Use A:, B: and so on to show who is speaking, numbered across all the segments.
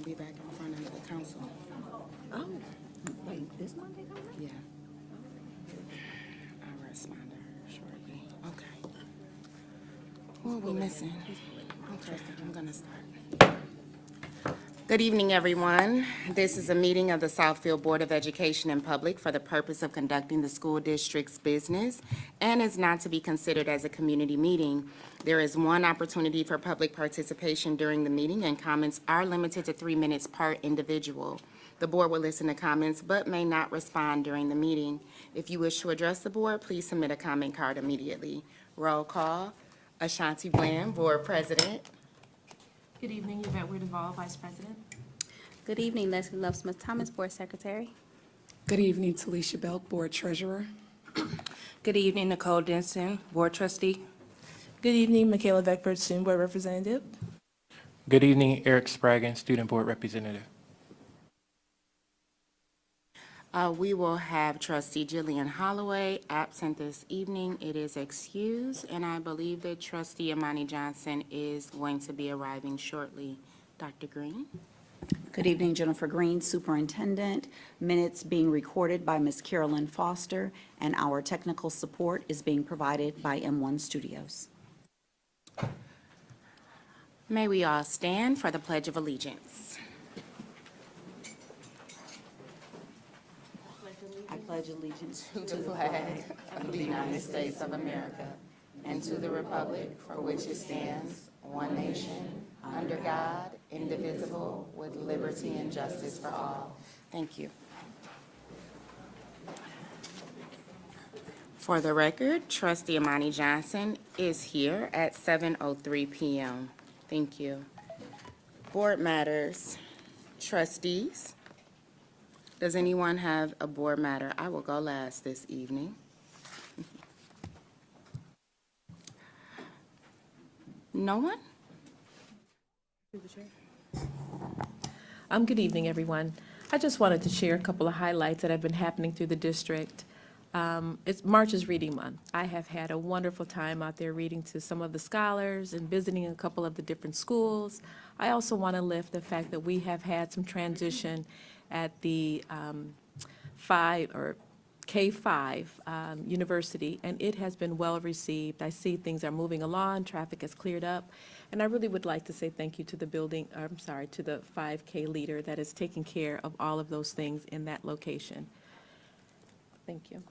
A: be back in front of the council.
B: Oh, wait, this Monday coming up?
A: Yeah. I'll respond to her shortly. Okay. Who are we missing? Okay, I'm gonna start. Good evening, everyone. This is a meeting of the Southfield Board of Education in public for the purpose of conducting the school district's business and is not to be considered as a community meeting. There is one opportunity for public participation during the meeting, and comments are limited to 3 minutes per individual. The board will listen to comments but may not respond during the meeting. If you wish to address the board, please submit a comment card immediately. Roll call. Ashanti Bland, Board President.
C: Good evening, Yvette Weir-Duval, Vice President.
D: Good evening, Leslie Love Smith Thomas, Board Secretary.
E: Good evening, Talisha Belk, Board Treasurer.
F: Good evening, Nicole Denson, Board Trustee.
G: Good evening, Michaela Beckford, Student Board Representative.
H: Good evening, Eric Spraggin, Student Board Representative.
A: We will have Trustee Jillian Holloway absent this evening. It is excused, and I believe that Trustee Amani Johnson is going to be arriving shortly. Dr. Green?
B: Good evening, Jennifer Green, Superintendent. Minutes being recorded by Ms. Carolyn Foster, and our technical support is being provided by M1 Studios.
A: May we all stand for the Pledge of Allegiance.
B: I pledge allegiance
A: To the flag of the United States of America and to the republic for which it stands, one nation, under God, indivisible, with liberty and justice for all. Thank you. For the record, Trustee Amani Johnson is here at 7:03 p.m. Thank you. Board matters. Trustees, does anyone have a board matter? I will go last this evening. No one?
C: Good evening, everyone. I just wanted to share a couple of highlights that have been happening through the district. March is Reading Month. I have had a wonderful time out there reading to some of the scholars and visiting a couple of the different schools. I also want to lift the fact that we have had some transition at the K-5 university, and it has been well received. I see things are moving along, traffic has cleared up, and I really would like to say thank you to the to the 5K leader that is taking care of all of those things in that location. Thank you.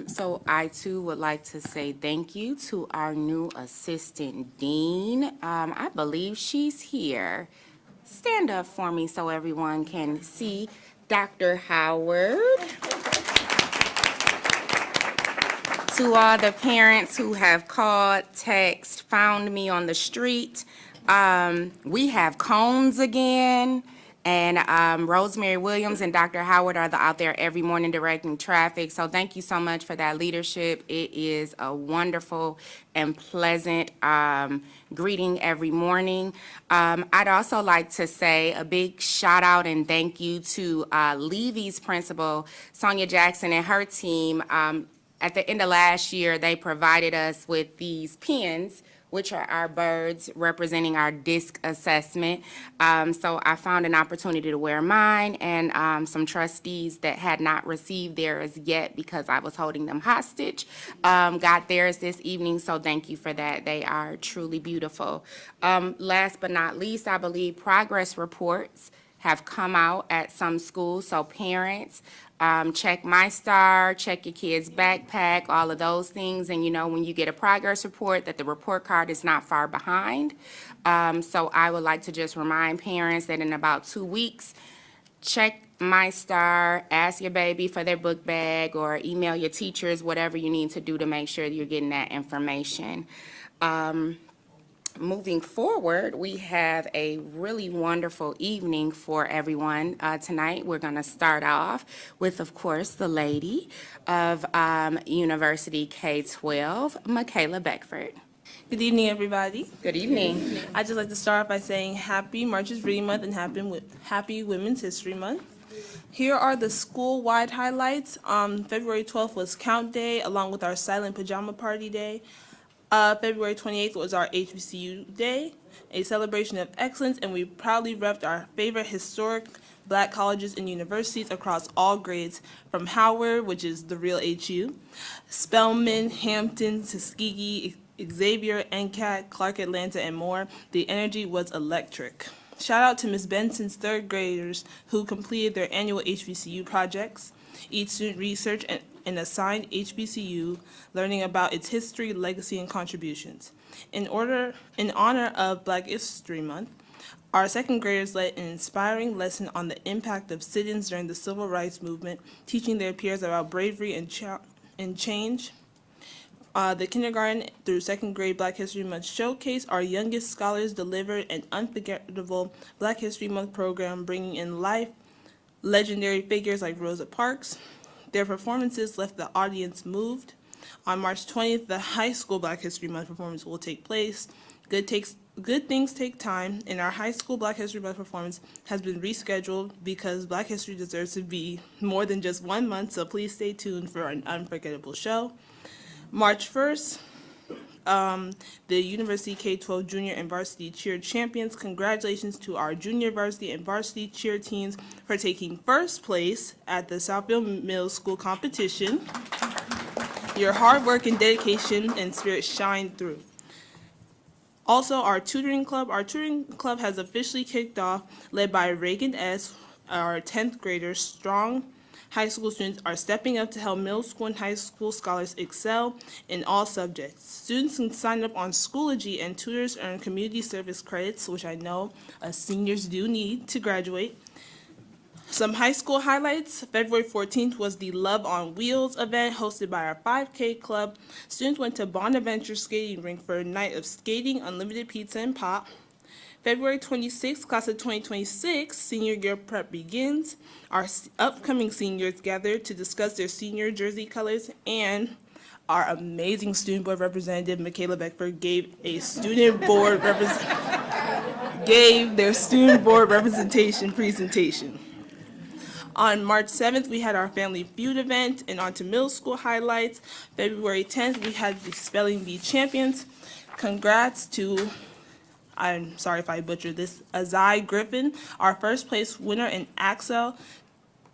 A: So I too would like to say thank you to our new Assistant Dean. I believe she's here. Stand up for me so everyone can see Dr. Howard. To all the parents who have called, text, found me on the street, we have cones again. And Rosemary Williams and Dr. Howard are out there every morning directing traffic. So thank you so much for that leadership. It is a wonderful and pleasant greeting every morning. I'd also like to say a big shout out and thank you to Levy's principal, Sonia Jackson, and her team. At the end of last year, they provided us with these pens, which are our birds representing our DISC assessment. So I found an opportunity to wear mine, and some trustees that had not received theirs yet because I was holding them hostage got theirs this evening, so thank you for that. They are truly beautiful. Last but not least, I believe progress reports have come out at some schools, so parents, check My Star, check your kid's backpack, all of those things. And you know, when you get a progress report, that the report card is not far behind. So I would like to just remind parents that in about 2 weeks, check My Star, ask your baby for their book bag, or email your teachers, whatever you need to do to make sure you're getting that information. Moving forward, we have a really wonderful evening for everyone. Tonight, we're going to start off with, of course, the lady of University K-12, Michaela Beckford.
G: Good evening, everybody.
A: Good evening.
G: I'd just like to start off by saying happy March is Reading Month and happy Women's History Month. Here are the school-wide highlights. February 12th was Count Day, along with our Silent Pajama Party Day. February 28th was our HBCU Day, a celebration of excellence, and we proudly repped our favorite historic Black colleges and universities across all grades, from Howard, which is the real HU, Spelman, Hampton, Tuskegee, Xavier, NCAT, Clark Atlanta, and more. The energy was electric. Shout out to Ms. Benson's third graders who completed their annual HBCU projects. Each student researched an assigned HBCU, learning about its history, legacy, and contributions. In honor of Black History Month, our second graders led an inspiring lesson on the impact of sit-ins during the Civil Rights Movement, teaching their peers about bravery and change. The kindergarten through second grade Black History Month showcase, our youngest scholars delivered an unforgettable Black History Month program, bringing in life legendary figures like Rosa Parks. Their performances left the audience moved. On March 20th, the high school Black History Month performance will take place. Good things take time, and our high school Black History Month performance has been rescheduled because Black history deserves to be more than just 1 month, so please stay tuned for an unforgettable show. March 1st, the University K-12 Junior and Varsity Cheer Champions. Congratulations to our junior varsity and varsity cheer teams for taking first place at the Southfield Middle School competition. Your hard work and dedication and spirit shine through. Also, our tutoring club has officially kicked off, led by Reagan S. Our 10th graders. Strong high school students are stepping up to help middle school and high school scholars excel in all subjects. Students can sign up on Schoology, and tutors earn community service credits, which I know seniors do need to graduate. Some high school highlights. February 14th was the Love on Wheels event hosted by our 5K club. Students went to Bonaventure Skating Rink for a night of skating, unlimited pizza, and pop. February 26th, class of 2026, senior year prep begins. Our upcoming seniors gathered to discuss their senior jersey colors, and our amazing student board representative, Michaela Beckford, gave their student board representation presentation. On March 7th, we had our Family Feud event, and on to middle school highlights. February 10th, we had the Spelling Bee champions. Congrats to, I'm sorry if I butchered this, Azai Griffin, our first place winner, and Axel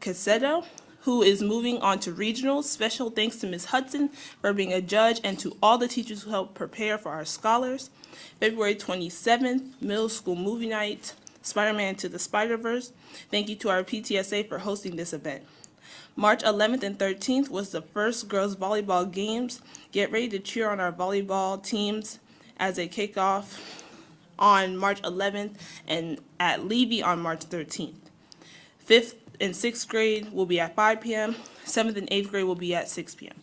G: Casedo, who is moving on to regionals. Special thanks to Ms. Hudson for being a judge, and to all the teachers who helped prepare for our scholars. February 27th, middle school movie night, Spider-Man to the Spider-Verse. Thank you to our PTSA for hosting this event. March 11th and 13th was the first girls volleyball games. Get ready to cheer on our volleyball teams as they kick off on March 11th and at Levy on March 13th. 5th and 6th grade will be at 5 p.m. 7th and 8th grade will be at 6 p.m.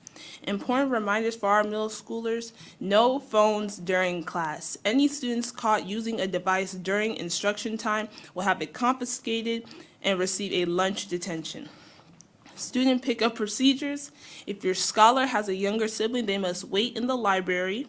G: Important reminders for our middle schoolers: no phones during class. Any students caught using a device during instruction time will have it confiscated and receive a lunch detention. Student pickup procedures: if your scholar has a younger sibling, they must wait in the library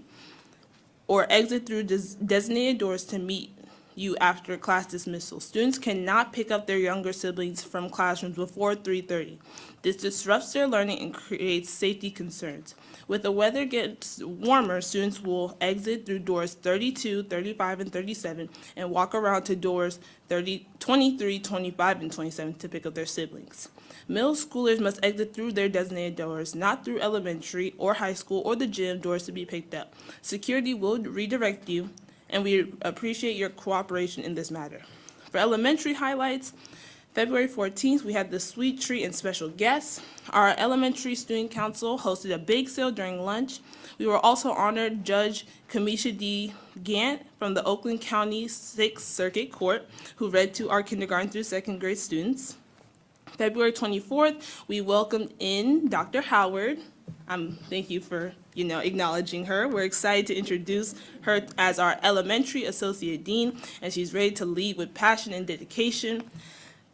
G: or exit through designated doors to meet you after class dismissal. Students cannot pick up their younger siblings from classrooms before 3:30. This disrupts their learning and creates safety concerns. With the weather gets warmer, students will exit through doors 32, 35, and 37 and walk around to doors 23, 25, and 27 to pick up their siblings. Middle schoolers must exit through their designated doors, not through elementary or high school or the gym doors to be picked up. Security will redirect you, and we appreciate your cooperation in this matter. For elementary highlights, February 14th, we had the sweet treat and special guests. Our elementary student council hosted a bake sale during lunch. We were also honored Judge Kamisha D. Gant from the Oakland County 6th Circuit Court, who read to our kindergarten through second grade students. February 24th, we welcomed in Dr. Howard. Thank you for acknowledging her. We're excited to introduce her as our elementary associate dean, and she's ready to lead with passion and dedication.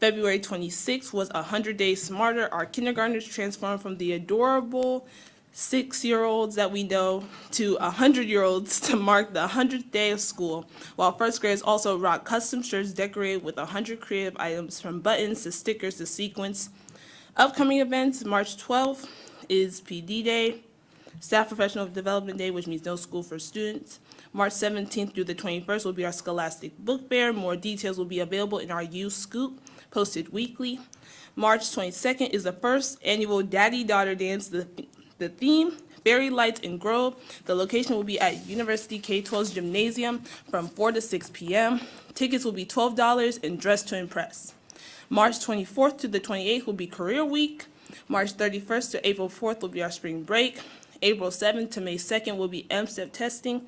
G: February 26th was 100 Days Smarter. Our kindergartners transformed from the adorable 6-year-olds that we know to 100-year-olds to mark the 100th day of school, while first graders also rocked custom shirts decorated with 100 creative items, from buttons to stickers to sequins. Upcoming events: March 12th is PD Day. Staff Professional Development Day, which means no school for students. March 17th through the 21st will be our Scholastic Book Fair. More details will be available in our youth scoop, posted weekly. March 22nd is the first annual Daddy-Daughter Dance. The theme, Fairy Lights in Grove. The location will be at University K-12's Gymnasium from 4 to 6 p.m. Tickets will be $12 and dress to impress. March 24th to the 28th will be Career Week. March 31st to April 4th will be our spring break. April 7th to May 2nd will be MSTEP testing.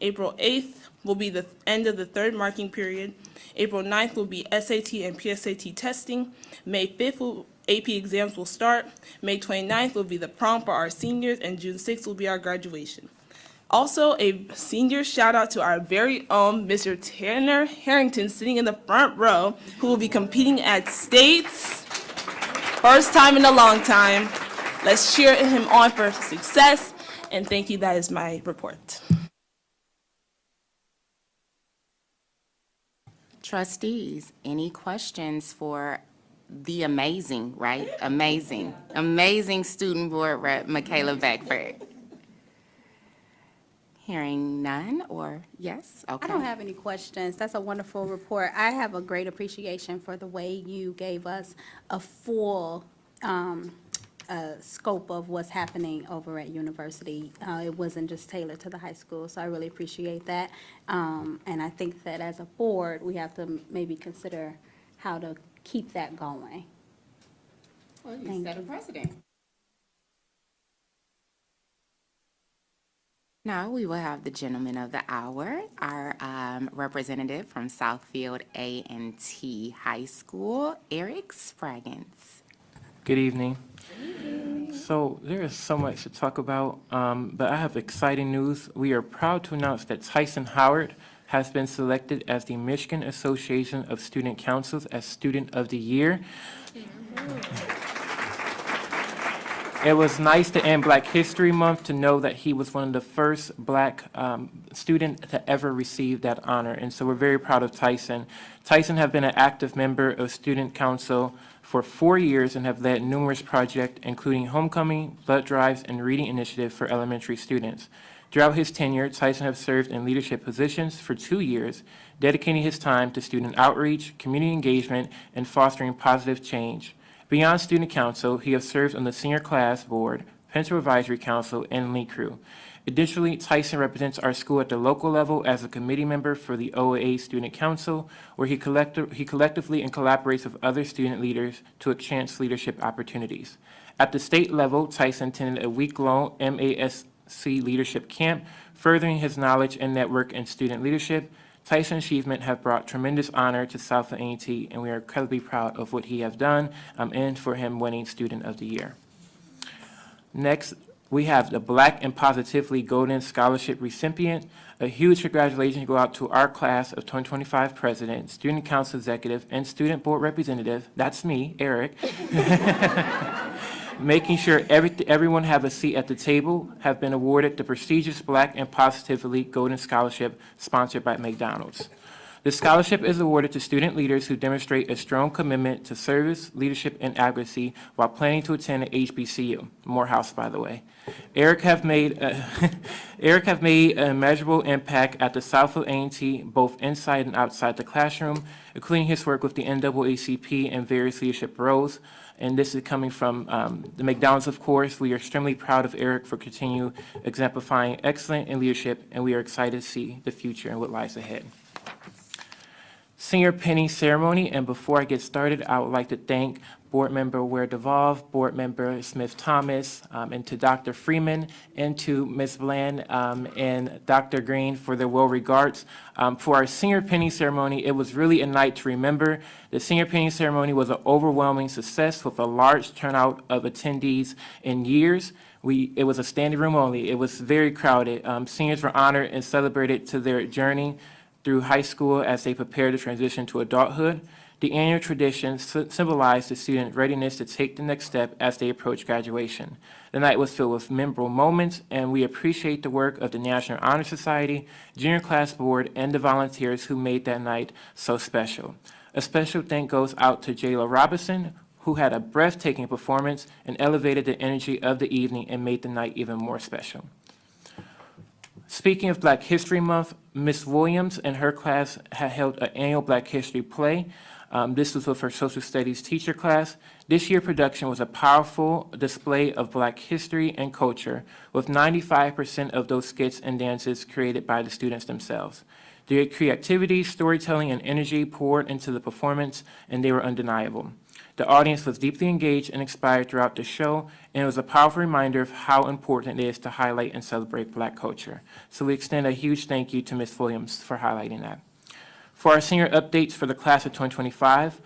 G: April 8th will be the end of the third marking period. April 9th will be SAT and PSAT testing. May 5th AP exams will start. May 29th will be the prom for our seniors, and June 6th will be our graduation. Also, a senior shout out to our very own Mr. Tanner Harrington sitting in the front row, who will be competing at states. First time in a long time. Let's cheer him on for success, and thank you. That is my report.
A: Trustees, any questions for the amazing, right? Amazing student board rep, Michaela Beckford? Hearing none, or yes? Okay.
D: I don't have any questions. That's a wonderful report. I have a great appreciation for the way you gave us a full scope of what's happening over at university. It wasn't just tailored to the high school, so I really appreciate that. And I think that as a board, we have to maybe consider how to keep that going.
A: Well, you set a precedent. Now, we will have the gentleman of the hour, our representative from Southfield A&T High School, Eric Spraggins.
H: Good evening. So there is so much to talk about, but I have exciting news. We are proud to announce that Tyson Howard has been selected as the Michigan Association of Student Councils as Student of the Year. It was nice to end Black History Month to know that he was one of the first Black student to ever receive that honor, and so we're very proud of Tyson. Tyson have been an active member of Student Council for 4 years and have led numerous projects, including homecoming, blood drives, and reading initiative for elementary students. Throughout his tenure, Tyson has served in leadership positions for 2 years, dedicating his time to student outreach, community engagement, and fostering positive change. Beyond Student Council, he has served on the Senior Class Board, Principal Advisory Council, and Lead Crew. Additionally, Tyson represents our school at the local level as a committee member for the OAA Student Council, where he collectively and collaborates with other student leaders to enhance leadership opportunities. At the state level, Tyson attended a week-long MASC leadership camp, furthering his knowledge and network in student leadership. Tyson's achievements have brought tremendous honor to Southfield A&T, and we are incredibly proud of what he has done and for him winning Student of the Year. Next, we have the Black and Positively Golden Scholarship recipient. A huge congratulations go out to our class of 2025 president, student council executive, and student board representative. That's me, Eric. Making sure everyone have a seat at the table, have been awarded the prestigious Black and Positively Golden Scholarship sponsored by McDonald's. The scholarship is awarded to student leaders who demonstrate a strong commitment to service, leadership, and advocacy while planning to attend an HBCU, Morehouse, by the way. Eric have made a measurable impact at the Southfield A&T, both inside and outside the classroom, including his work with the NAACP and various leadership roles. And this is coming from the McDonald's, of course. We are extremely proud of Eric for continue exemplifying excellence in leadership, and we are excited to see the future and what lies ahead. Senior pinning ceremony, and before I get started, I would like to thank Board Member Ware DeVolve, Board Member Smith-Thomas, and to Dr. Freeman, and to Ms. Bland and Dr. Green for their well regards. For our senior pinning ceremony, it was really a night to remember. The senior pinning ceremony was an overwhelming success with a large turnout of attendees in years. It was a standing room only. It was very crowded. Seniors were honored and celebrated to their journey through high school as they prepare to transition to adulthood. The annual tradition symbolized the student readiness to take the next step as they approach graduation. The night was filled with memorable moments, and we appreciate the work of the National Honor Society, Junior Class Board, and the volunteers who made that night so special. A special thank goes out to Jayla Robinson, who had a breathtaking performance and elevated the energy of the evening and made the night even more special. Speaking of Black History Month, Ms. Williams and her class had held an annual Black History play. This was with her social studies teacher class. This year's production was a powerful display of Black history and culture, with 95% of those skits and dances created by the students themselves. Their creativity, storytelling, and energy poured into the performance, and they were undeniable. The audience was deeply engaged and inspired throughout the show, and it was a powerful reminder of how important it is to highlight and celebrate Black culture. So we extend a huge thank you to Ms. Williams for highlighting that. For our senior updates for the class of 2025,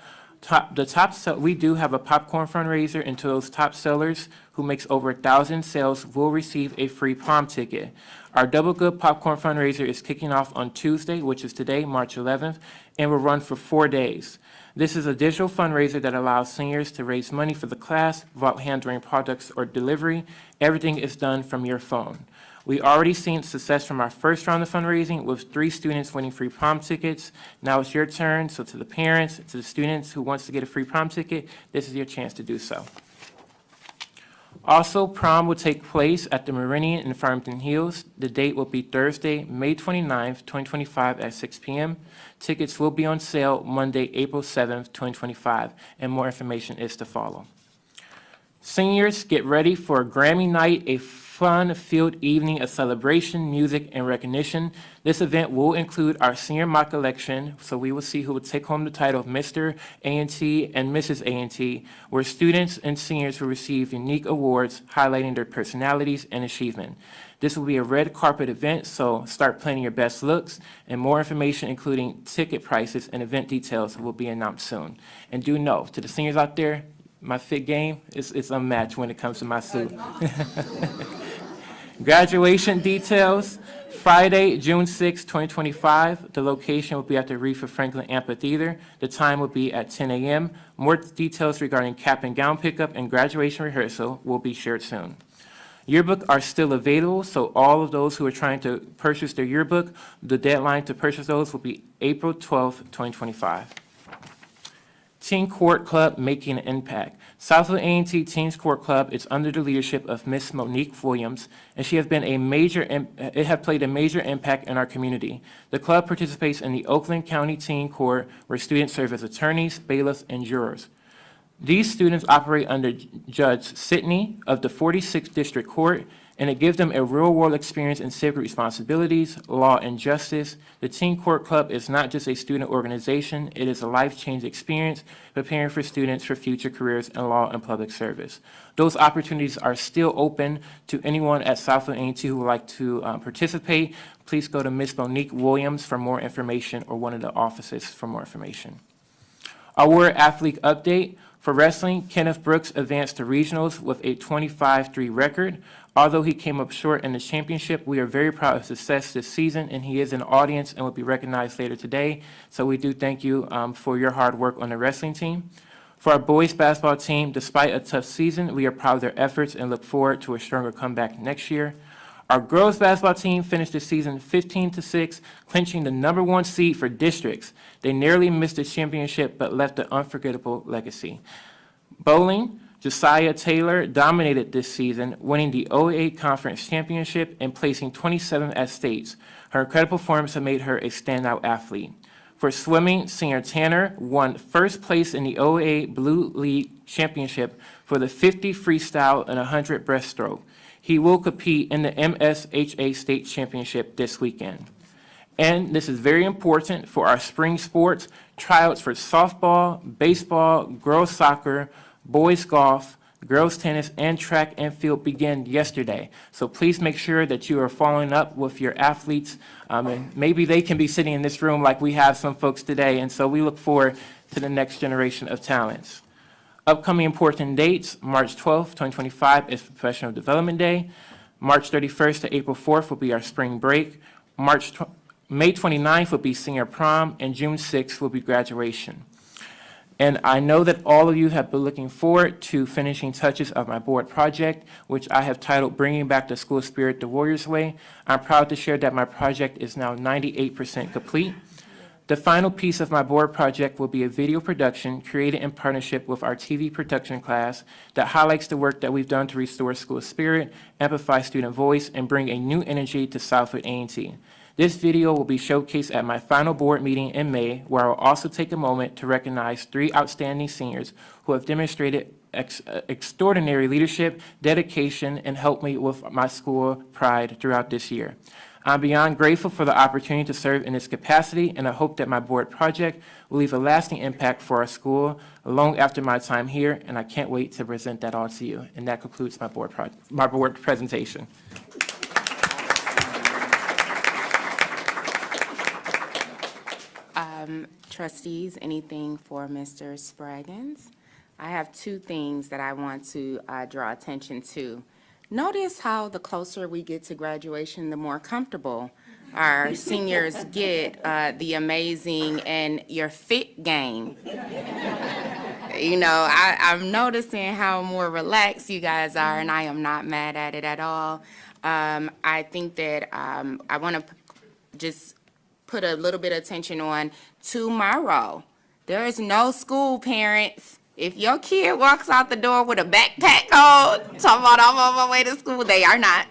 H: we do have a popcorn fundraiser, and to those top sellers who makes over 1,000 sales will receive a free prom ticket. Our Double Good popcorn fundraiser is kicking off on Tuesday, which is today, March 11th, and will run for 4 days. This is a digital fundraiser that allows seniors to raise money for the class without handling products or delivery. Everything is done from your phone. We already seen success from our first round of fundraising with 3 students winning free prom tickets. Now it's your turn. So to the parents, to the students who wants to get a free prom ticket, this is your chance to do so. Also, prom will take place at the Meridian in Farmington Hills. The date will be Thursday, May 29th, 2025 at 6 p.m. Tickets will be on sale Monday, April 7th, 2025, and more information is to follow. Seniors, get ready for a Grammy night, a fun-filled evening of celebration, music, and recognition. This event will include our senior mock election, so we will see who will take home the title of Mr. A&T and Mrs. A&T, where students and seniors will receive unique awards highlighting their personalities and achievement. This will be a red carpet event, so start planning your best looks, and more information, including ticket prices and event details, will be announced soon. And do know, to the seniors out there, my fit game is unmatched when it comes to my suit. Graduation details, Friday, June 6, 2025. The location will be at the Aretha Franklin Amphitheater. The time will be at 10 a.m. More details regarding cap and gown pickup and graduation rehearsal will be shared soon. Yearbook are still available, so all of those who are trying to purchase their yearbook, the deadline to purchase those will be April 12, 2025. Teen Court Club making an impact. Southfield A&T Teens Court Club is under the leadership of Miss Monique Williams, and she has been it has played a major impact in our community. The club participates in the Oakland County Teen Court, where students serve as attorneys, bailiffs, and jurors. These students operate under Judge Sidney of the 46th District Court, and it gives them a real-world experience in civic responsibilities, law, and justice. The Teen Court Club is not just a student organization, it is a life-changing experience preparing for students for future careers in law and public service. Those opportunities are still open to anyone at Southfield A&T who would like to participate. Please go to Ms. Monique Williams for more information, or one of the offices for more information. Award athlete update. For wrestling, Kenneth Brooks advanced to regionals with a 25-3 record. Although he came up short in the championship, we are very proud of his success this season, and he is in the audience and will be recognized later today. So we do thank you for your hard work on the wrestling team. For our boys basketball team, despite a tough season, we are proud of their efforts and look forward to a stronger comeback next year. Our girls basketball team finished the season 15-6, clinching the #1 seed for districts. They narrowly missed the championship but left an unforgettable legacy. Bowling, Josiah Taylor dominated this season, winning the OAA Conference Championship and placing 27th at states. Her incredible performance has made her a standout athlete. For swimming, Senior Tanner won first place in the OAA Blue League Championship for the 50 freestyle and 100 breaststroke. He will compete in the MSHA State Championship this weekend. And this is very important for our spring sports. Tryouts for softball, baseball, girls soccer, boys golf, girls tennis, and track and field began yesterday. So please make sure that you are following up with your athletes. And maybe they can be sitting in this room like we have some folks today. And so we look forward to the next generation of talents. Upcoming important dates, March 12th, 2025 is Professional Development Day. March 31st to April 4th will be our spring break. May 29th will be senior prom, and June 6th will be graduation. And I know that all of you have been looking forward to finishing touches of my board project, which I have titled Bringing Back the School Spirit the Warriors Way. I'm proud to share that my project is now 98% complete. The final piece of my board project will be a video production created in partnership with our TV production class that highlights the work that we've done to restore school spirit, amplify student voice, and bring a new energy to Southfield A&T. This video will be showcased at my final board meeting in May, where I will also take a moment to recognize 3 outstanding seniors who have demonstrated extraordinary leadership, dedication, and helped me with my school pride throughout this year. I'm beyond grateful for the opportunity to serve in this capacity, and I hope that my board project will leave a lasting impact for our school long after my time here, and I can't wait to present that all to you. And that concludes my board presentation.
A: Trustees, anything for Mr. Spraggins? I have 2 things that I want to draw attention to. Notice how the closer we get to graduation, the more comfortable our seniors get, the amazing and your fit game. You know, I'm noticing how more relaxed you guys are, and I am not mad at it at all. I think that I want to just put a little bit of attention on tomorrow. There is no school, parents. If your kid walks out the door with a backpack on, talking about I'm on my way to school, they are not.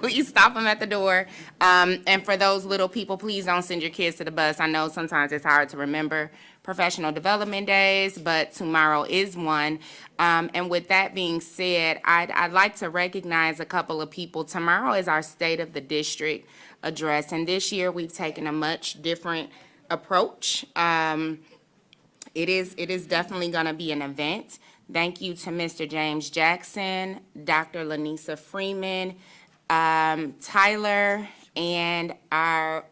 A: Please stop them at the door. And for those little people, please don't send your kids to the bus. I know sometimes it's hard to remember professional development days, but tomorrow is one. And with that being said, I'd like to recognize a couple of people. Tomorrow is our State of the District address, and this year we've taken a much different approach. It is definitely going to be an event. Thank you to Mr. James Jackson, Dr. Lanisa Freeman, Tyler, and our,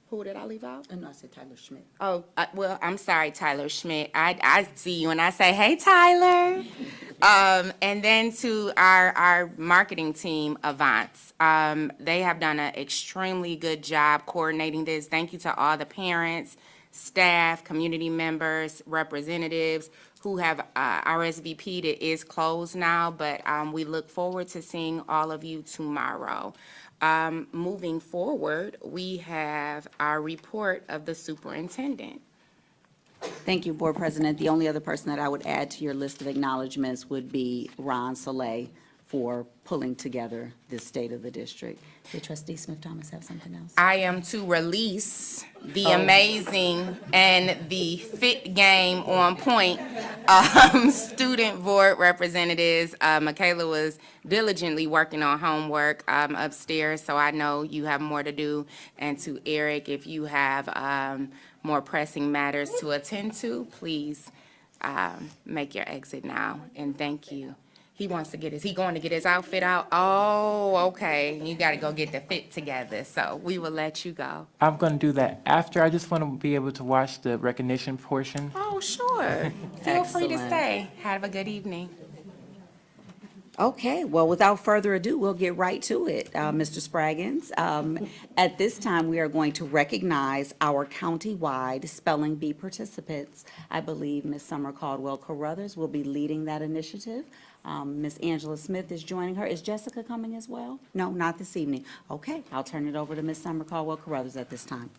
A: who did I leave out?
B: No, I said Tyler Schmidt.
A: Oh, well, I'm sorry, Tyler Schmidt. I see you and I say, hey, Tyler. And then to our marketing team, Avance. They have done an extremely good job coordinating this. Thank you to all the parents, staff, community members, representatives who have RSVP'd. It is closed now, but we look forward to seeing all of you tomorrow. Moving forward, we have our report of the superintendent.
B: Thank you, Board President. The only other person that I would add to your list of acknowledgements would be Ron Soleil for pulling together this State of the District. Did Trustee Smith-Thomas have something else?
A: I am to release the amazing and the fit game on point student board representatives. Michaela was diligently working on homework upstairs, so I know you have more to do. And to Eric, if you have more pressing matters to attend to, please make your exit now, and thank you. He going to get his outfit out? Oh, okay. You got to go get the fit together, so we will let you go.
H: I'm going to do that after. I just want to be able to watch the recognition portion.
A: Oh, sure. Feel free to
B: Excellent.
A: stay. Have a good evening.
B: Okay, well, without further ado, we'll get right to it, Mr. Spraggins. At this time, we are going to recognize our county-wide Spelling Bee participants. I believe Ms. Summer Caldwell Carruthers will be leading that initiative. Ms. Angela Smith is joining her. Is Jessica coming as well? No, not this evening. Okay, I'll turn it over to Ms. Summer Caldwell Carruthers at this time.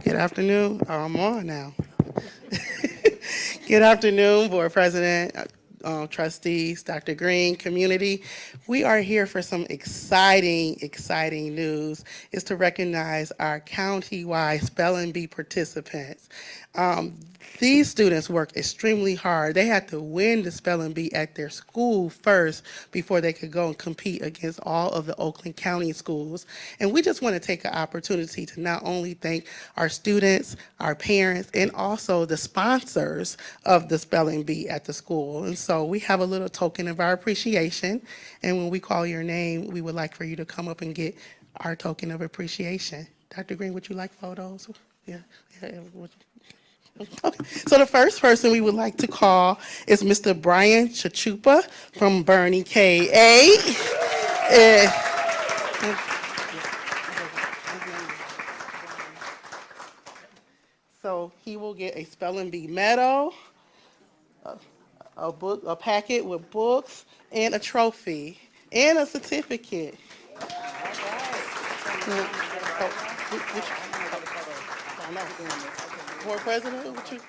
I: Good afternoon. Oh, I'm on now. Good afternoon, Board President, trustees, Dr. Green, community. We are here for some exciting news. It's to recognize our county-wide Spelling Bee participants. These students worked extremely hard. They had to win the spelling bee at their school first before they could go and compete against all of the Oakland County schools. And we just want to take an opportunity to not only thank our students, our parents, and also the sponsors of the spelling bee at the school. And so we have a little token of our appreciation. And when we call your name, we would like for you to come up and get our token of appreciation. Dr. Green, would you like photos? Yeah. Okay, so the first person we would like to call is Mr. Brian Chachupa from Bernie K-8. So he will get a spelling bee medal, a book, a packet with books, and a trophy, and a certificate. Board President, what you?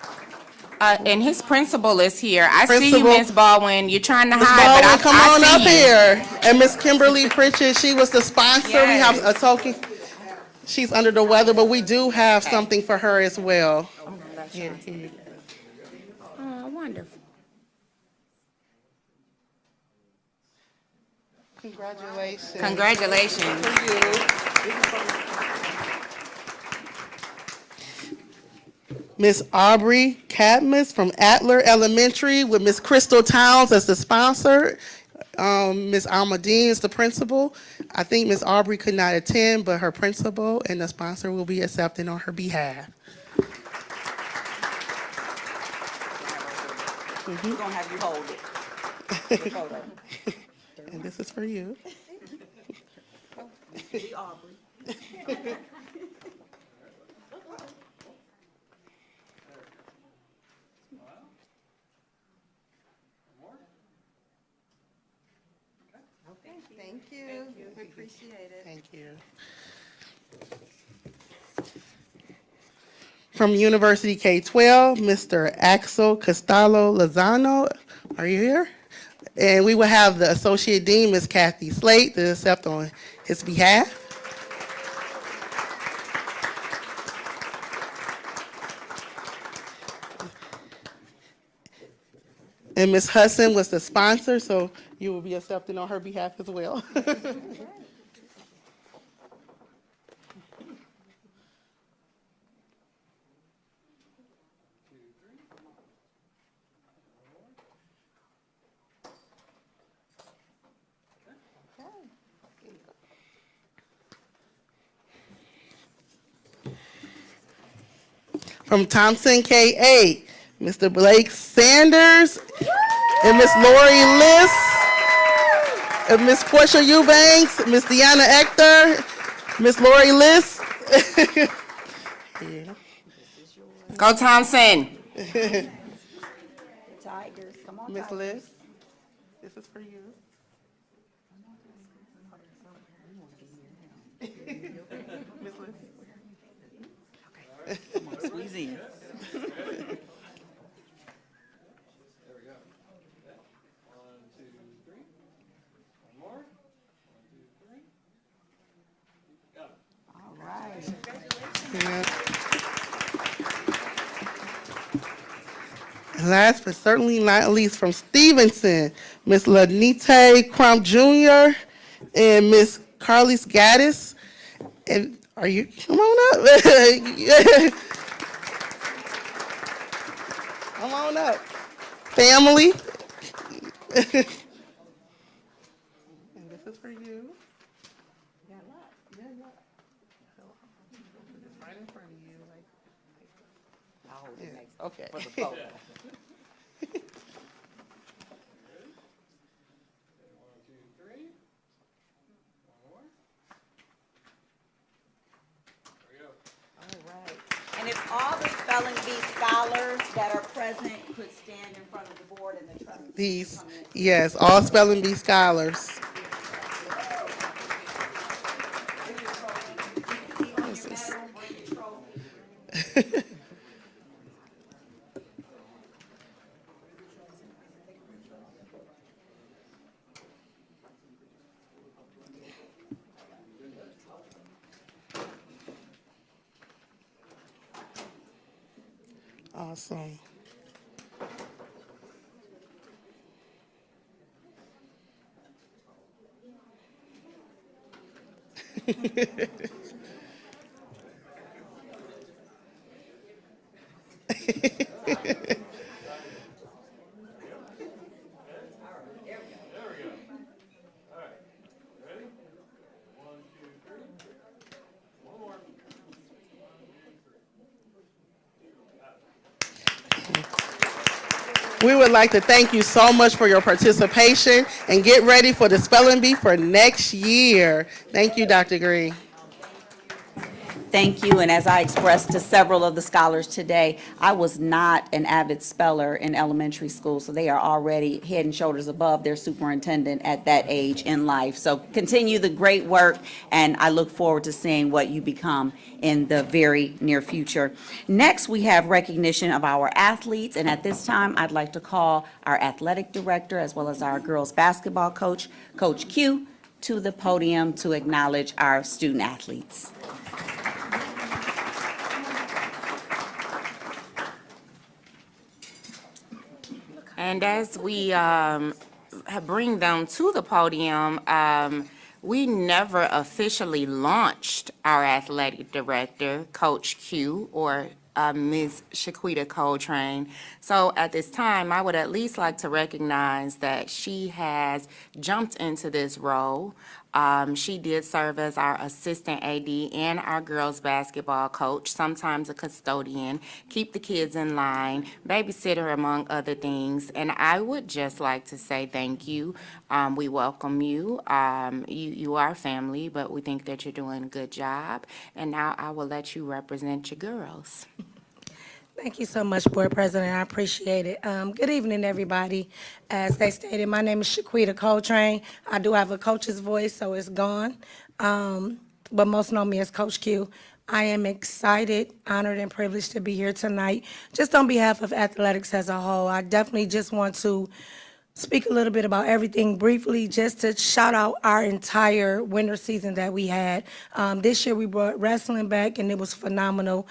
A: And his principal is here. I see you,
I: Principal.
A: Ms. Baldwin. You're trying to
I: Ms.
A: hide,
I: Baldwin,
A: but
I: come
A: I
I: on
A: see
I: up
A: you.
I: here. And Miss Kimberly Pritchett, she was the sponsor. We have a token. She's under the weather, but we do have something for her as well. Here you go.
A: Oh, wonderful.
I: Congratulations.
A: Congratulations.
I: For you. Miss Aubrey Cadmus from Adler Elementary with Miss Crystal Towns as the sponsor. Miss Almadine is the principal. I think Miss Aubrey could not attend, but her principal and the sponsor will be accepting on her behalf.
B: We're gonna have you hold it. The photo.
I: And this is for you.
B: Thank you. We appreciate it.
I: Thank you. From University K-12, Mr. Axel Castalo Lozano, are you here? And we will have the Associate Dean, Ms. Kathy Slate, to accept on his behalf. And Ms. Hudson was the sponsor, so you will be accepting on her behalf as well. From Thompson K-8, Mr. Blake Sanders and Miss Lori Liss, and Miss Portia Eubanks, Miss Deanna Ector, Miss Lori Liss.
A: Go Thompson.
B: Tigers, come on,
I: Miss
B: Tigers.
I: Liss, this is for you. Miss Liss.
B: Come on, squeeze in. All right.
I: Yeah. And last but certainly not least, from Stevenson, Miss Lanite Crump Jr. and Miss Carly Gaddis. And are you, come on up. Come on up. Family. And this is for you. Yeah, look. Yeah, look. It's right in front of you.
B: I'll hold it next
I: Okay.
B: for the photo. All right. And if all the spelling bee scholars that are present could stand in front of the board and the trustees.
I: These,
B: come in.
I: yes, all spelling bee scholars. Awesome. We would like to thank you so much for your participation and get ready for the spelling bee for next year. Thank you, Dr. Green.
B: Thank you, and as I expressed to several of the scholars today, I was not an avid speller in elementary school, so they are already head and shoulders above their superintendent at that age in life. So continue the great work, and I look forward to seeing what you become in the very near future. Next, we have recognition of our athletes, and at this time, I'd like to call our athletic director as well as our girls basketball coach, Coach Q, to the podium to acknowledge our student athletes.
A: And as we bring them to the podium, we never officially launched our athletic director, Coach Q, or Ms. Shaquita Coltrane. So at this time, I would at least like to recognize that she has jumped into this role. She did serve as our assistant AD and our girls basketball coach, sometimes a custodian, keep the kids in line, babysitter, among other things. And I would just like to say thank you. We welcome you. You are family, but we think that you're doing a good job. And now I will let you represent your girls.
J: Thank you so much, Board President. I appreciate it. Good evening, everybody. As they stated, my name is Shaquita Coltrane. I do have a coach's voice, so it's gone. But most know me as Coach Q. I am excited, honored, and privileged to be here tonight. Just on behalf of athletics as a whole, I definitely just want to speak a little bit about everything briefly, just to shout out our entire winter season that we had. This year, we brought wrestling back, and it was phenomenal.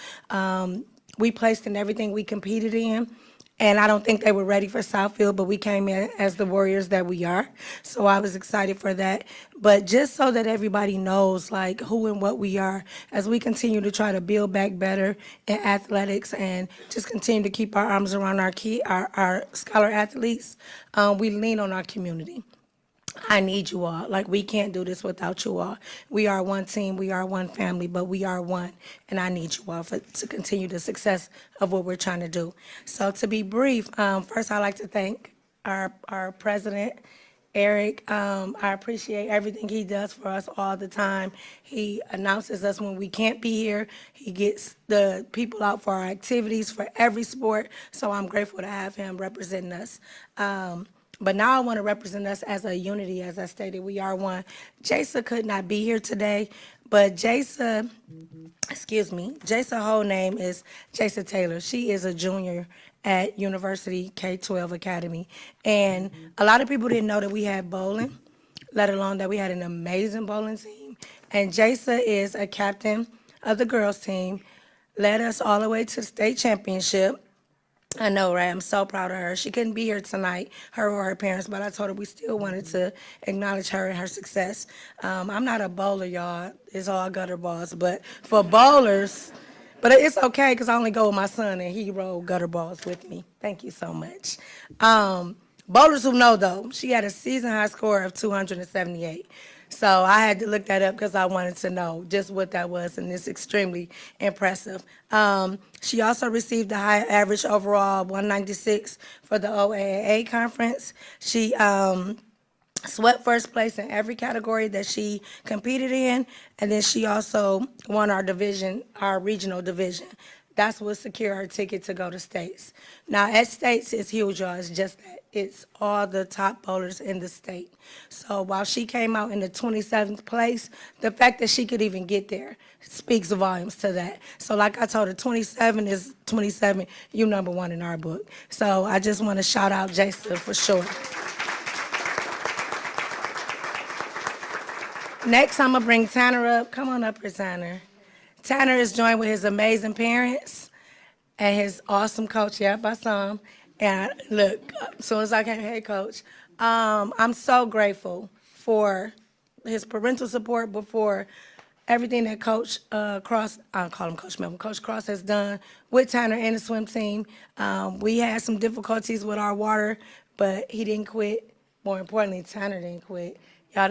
J: We placed in everything we competed in, and I don't think they were ready for Southfield, but we came in as the warriors that we are. So I was excited for that. But just so that everybody knows, like, who and what we are, as we continue to try to build back better in athletics and just continue to keep our arms around our scholar athletes, we lean on our community. I need you all. Like, we can't do this without you all. We are one team, we are one family, but we are one, and I need you all to continue the success of what we're trying to do. So to be brief, first I'd like to thank our president, Eric. I appreciate everything he does for us all the time. He announces us when we can't be here. He gets the people out for our activities for every sport, so I'm grateful to have him representing us. But now I want to represent us as a unity. As I stated, we are one. Jasa could not be here today, but Jasa's whole name is Jasa Taylor. She is a junior at University K-12 Academy. And a lot of people didn't know that we had bowling, let alone that we had an amazing bowling team. And Jasa is a captain of the girls team, led us all the way to the state championship. I know, right? I'm so proud of her. She couldn't be here tonight, her or her parents, but I told her we still wanted to acknowledge her and her success. I'm not a bowler, y'all. It's all gutter balls. But for bowlers, but it's okay because I only go with my son and he rolled gutter balls with me. Thank you so much. Bowlers who know, though, she had a season high score of 278. So I had to look that up because I wanted to know just what that was, and it's extremely impressive. She also received the high average overall 196 for the OAAA conference. She swept first place in every category that she competed in, and then she also won our division, our regional division. That's what secured her ticket to go to states. Now, at states, it's huge, y'all. It's just that. It's all the top bowlers in the state. So while she came out in the 27th place, the fact that she could even get there speaks volumes to that. So like I told her, 27 is 27. You number one in our book. So I just want to shout out Jason for sure. Next, I'm going to bring Tanner up. Come on up here, Tanner. Tanner is joined with his amazing parents and his awesome coach. Yep, I saw him. And look, as soon as I came, hey, Coach, I'm so grateful for his parental support, but for everything that Coach Cross, I call him Coach Melvin, Coach Cross has done with Tanner and the swim team. We had some difficulties with our water, but he didn't quit. More importantly, Tanner didn't quit. Y'all,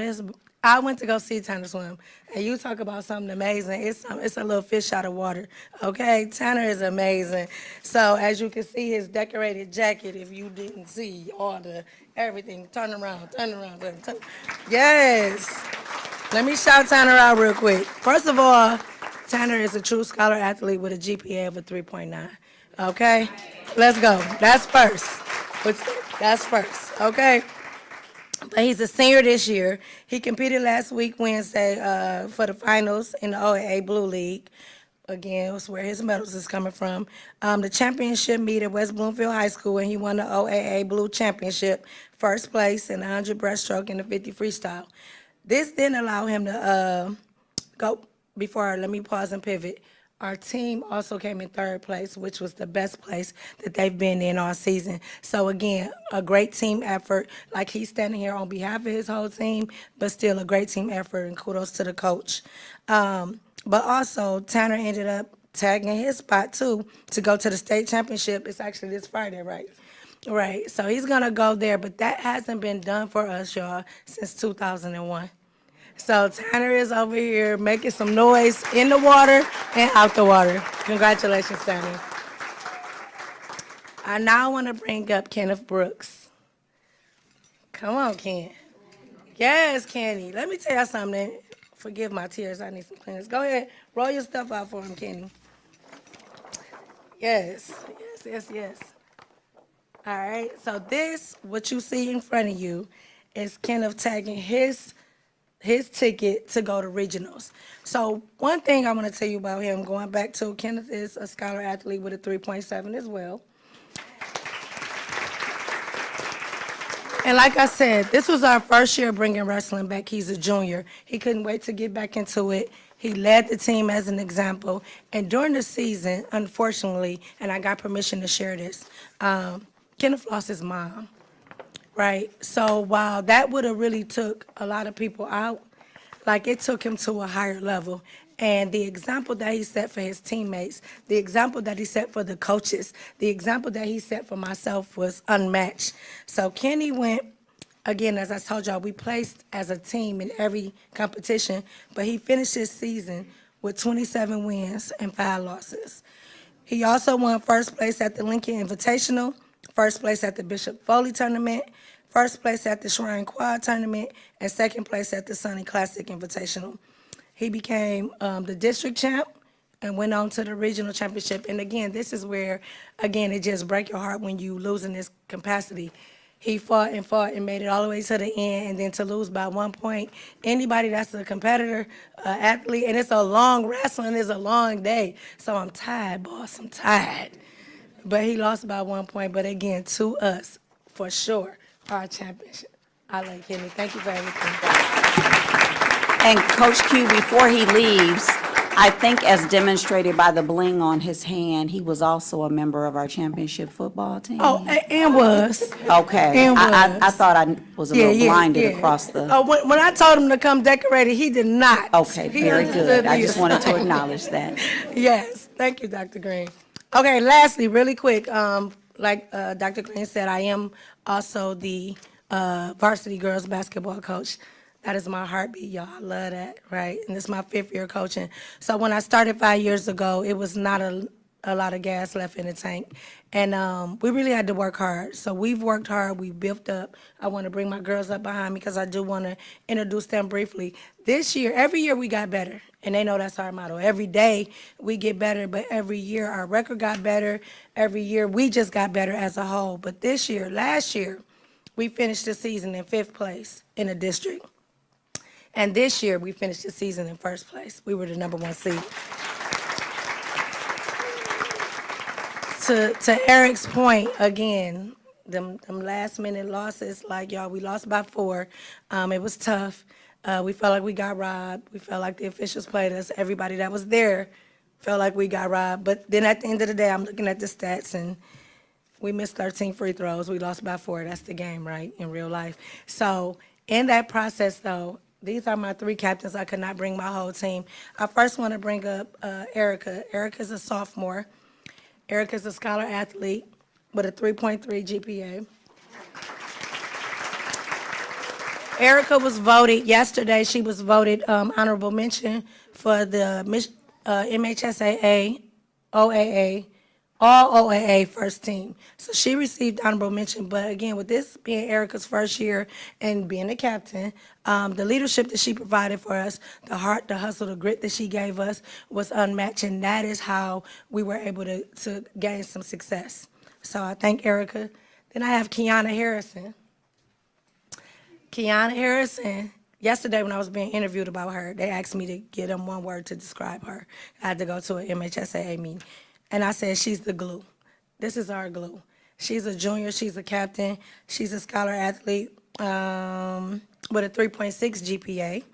J: I went to go see Tanner swim, and you talk about something amazing. It's a little fish out of water, okay? Tanner is amazing. So as you can see, his decorated jacket, if you didn't see all the, everything, turn around. Yes. Let me shout Tanner out real quick. First of all, Tanner is a true scholar athlete with a GPA of a 3.9, okay? Let's go. That's first. That's first, okay? But he's a senior this year. He competed last week, Wednesday, for the finals in the OAA Blue League. Again, that's where his medals is coming from. The championship meet at West Bloomfield High School, and he won the OAA Blue Championship, first place in the 100 breaststroke and the 50 freestyle. This didn't allow him to go, let me pause and pivot. Our team also came in third place, which was the best place that they've been in all season. So again, a great team effort. Like, he's standing here on behalf of his whole team, but still a great team effort, and kudos to the coach. But also, Tanner ended up tagging his spot too to go to the state championship. It's actually this Friday, right? Right. So he's gonna go there, but that hasn't been done for us, y'all, since 2001. So Tanner is over here making some noise in the water and out the water. Congratulations, Tanner. I now want to bring up Kenneth Brooks. Come on, Ken. Yes, Kenny. Let me tell you something. Forgive my tears. I need some cleaners. Go ahead. Roll your stuff out for him, Kenny. Yes. All right. So this, what you see in front of you, is Kenneth tagging his ticket to go to regionals. So one thing I want to tell you about him, going back to, Kenneth is a scholar athlete with a 3.7 as well. And like I said, this was our first year bringing wrestling back. He's a junior. He couldn't wait to get back into it. He led the team as an example. And during the season, unfortunately, and I got permission to share this, Kenneth lost his mom. Right, so while that would have really took a lot of people out, like, it took him to a higher level. And the example that he set for his teammates, the example that he set for the coaches, the example that he set for myself was unmatched. So Kenny went, again, as I told y'all, we placed as a team in every competition, but he finished his season with 27 wins and 5 losses. He also won first place at the Lincoln Invitational, first place at the Bishop Foley Tournament, first place at the Shrine Quad Tournament, and second place at the Sunny Classic Invitational. He became the district champ and went on to the regional championship. And again, this is where, again, it just breaks your heart when you lose in this capacity. He fought and made it all the way to the end, and then to lose by 1 point. Anybody that's a competitor, athlete, and it's a long, wrestling is a long day. So I'm tired, boss, I'm tired. But he lost by 1 point, but again, to us, for sure, our championship. I like Kenny. Thank you for everything.
B: And Coach Q, before he leaves, I think as demonstrated by the bling on his hand, he was also a member of our championship football team.
J: Oh, and was.
B: Okay.
J: And
B: I
J: was.
B: thought I was a little blinded across the,
J: When I told him to come decorated, he did not.
B: okay,
J: He
B: very
J: understood
B: good. I
J: the
B: just wanted to
J: assignment.
B: acknowledge that.
J: Yes, thank you, Dr. Green. Okay, lastly, really quick, like Dr. Green said, I am also the varsity girls basketball coach. That is my heartbeat, y'all. I love that, right? And this is my 5th year coaching. So when I started 5 years ago, it was not a lot of gas left in the tank. And we really had to work hard. So we've worked hard, we've built up. I want to bring my girls up behind me because I do want to introduce them briefly. This year, every year we got better. And they know that's our motto. Every day we get better, but every year our record got better. Every year we just got better as a whole. But this year, last year, we finished the season in 5th place in the district. And this year, we finished the season in 1st place. We were the #1 seed. To Eric's point, again, them last-minute losses, like, y'all, we lost by 4. It was tough. We felt like we got robbed. We felt like the officials played us. Everybody that was there felt like we got robbed. But then at the end of the day, I'm looking at the stats, and we missed 13 free throws. We lost by 4. That's the game, right, in real life. So in that process, though, these are my 3 captains. I could not bring my whole team. I first want to bring up Erica. Erica's a sophomore. Erica's a scholar athlete with a 3.3 GPA. Erica was voted, yesterday, she was voted honorable mention for the MHSAA, OAA, all OAA first team. So she received honorable mention, but again, with this being Erica's first year and being the captain, the leadership that she provided for us, the heart, the hustle, the grit that she gave us was unmatched, and that is how we were able to gain some success. So I thank Erica. Then I have Kiana Harrison. Kiana Harrison, yesterday when I was being interviewed about her, they asked me to give them one word to describe her. I had to go to an MHSAA meeting, and I said, she's the glue. This is our glue. She's a junior, she's a captain, she's a scholar athlete with a 3.6 GPA.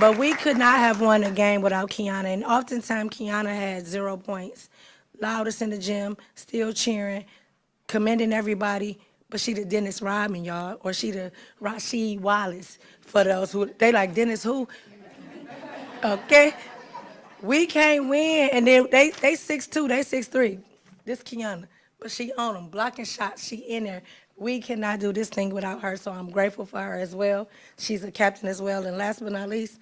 J: But we could not have won a game without Kiana, and oftentimes Kiana had 0 points. Loudest in the gym, still cheering, commending everybody, but she the Dennis Rodman, y'all, or she the Rasheed Wallace for those who, they like, Dennis who? Okay? We can't win, and then they 6'2", they 6'3". This Kiana, but she on them, blocking shots, she in there. We cannot do this thing without her, so I'm grateful for her as well. She's a captain as well, and last but not least,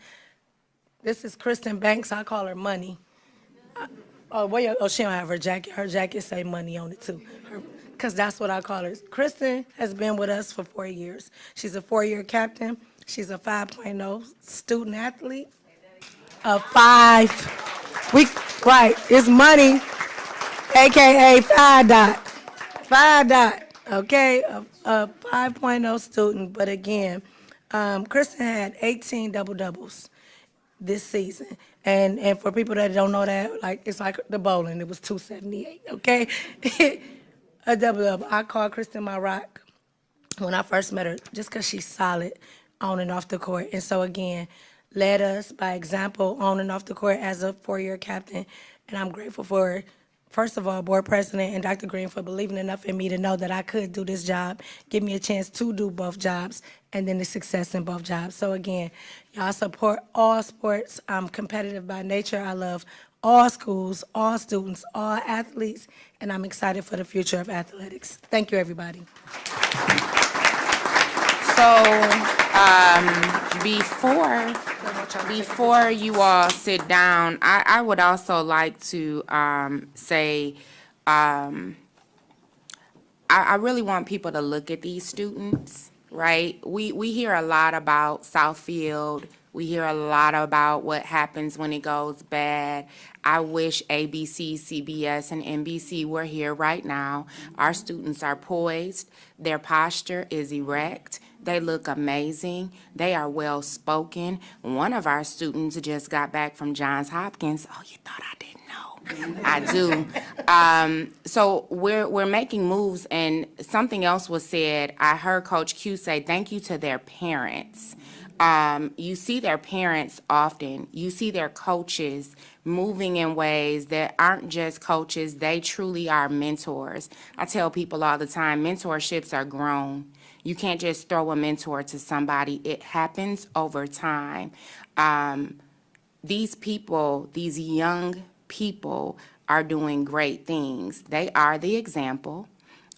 J: this is Kristen Banks, I call her Money. She don't have her jacket. Her jacket say money on it too. Because that's what I call her. Kristen has been with us for 4 years. She's a 4-year captain. She's a 5.0 student athlete. A 5. Right, it's money, AKA 5 dot. 5 dot, okay? A 5.0 student. But again, Kristen had 18 double-doubles this season. And for people that don't know that, like, it's like the bowling, it was 278, okay? A double-double. I call Kristen my rock when I first met her, just because she's solid on and off the court. And so again, led us by example on and off the court as a 4-year captain. And I'm grateful for, first of all, board president and Dr. Green for believing enough in me to know that I could do this job, give me a chance to do both jobs, and then the success in both jobs. So again, y'all support all sports. I'm competitive by nature. I love all schools, all students, all athletes, and I'm excited for the future of athletics. Thank you, everybody.
A: So, before you all sit down, I would also like to say, I really want people to look at these students, right? We hear a lot about Southfield. We hear a lot about what happens when it goes bad. I wish ABC, CBS, and NBC were here right now. Our students are poised. Their posture is erect. They look amazing. They are well-spoken. One of our students just got back from Johns Hopkins. Oh, you thought I didn't know? I do. So we're making moves, and something else was said. I heard Coach Q say thank you to their parents. You see their parents often. You see their coaches moving in ways that aren't just coaches. They truly are mentors. I tell people all the time, mentorships are grown. You can't just throw a mentor to somebody. It happens over time. These people, these young people are doing great things. They are the example.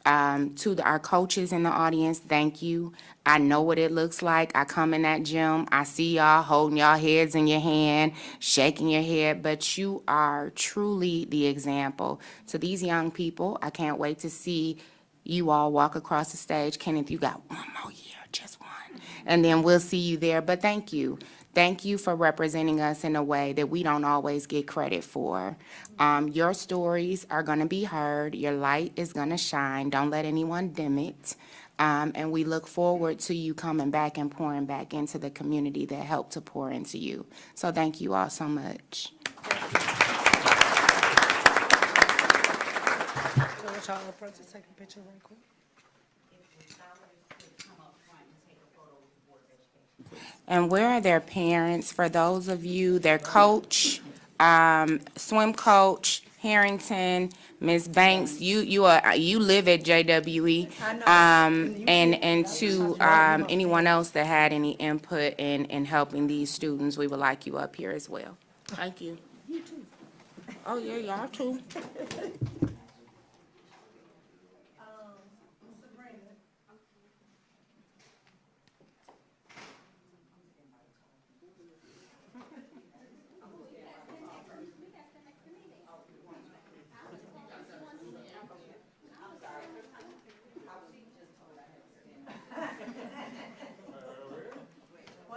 A: Our coaches in the audience, thank you. I know what it looks like. I come in that gym, I see y'all holding y'all heads in your hand, shaking your head, but you are truly the example. To these young people, I can't wait to see you all walk across the stage. Kenneth, you got one more year, just one. And then we'll see you there, but thank you. Thank you for representing us in a way that we don't always get credit for. Your stories are going to be heard. Your light is going to shine. Don't let anyone dim it. And we look forward to you coming back and pouring back into the community that helped to pour into you. So thank you all so much. And where are their parents? For those of you, their coach, swim coach, Harrington, Ms. Banks, you live at JWE. And to anyone else that had any input in helping these students, we would like you up here as well. Thank you. You too. Oh, yeah, y'all too.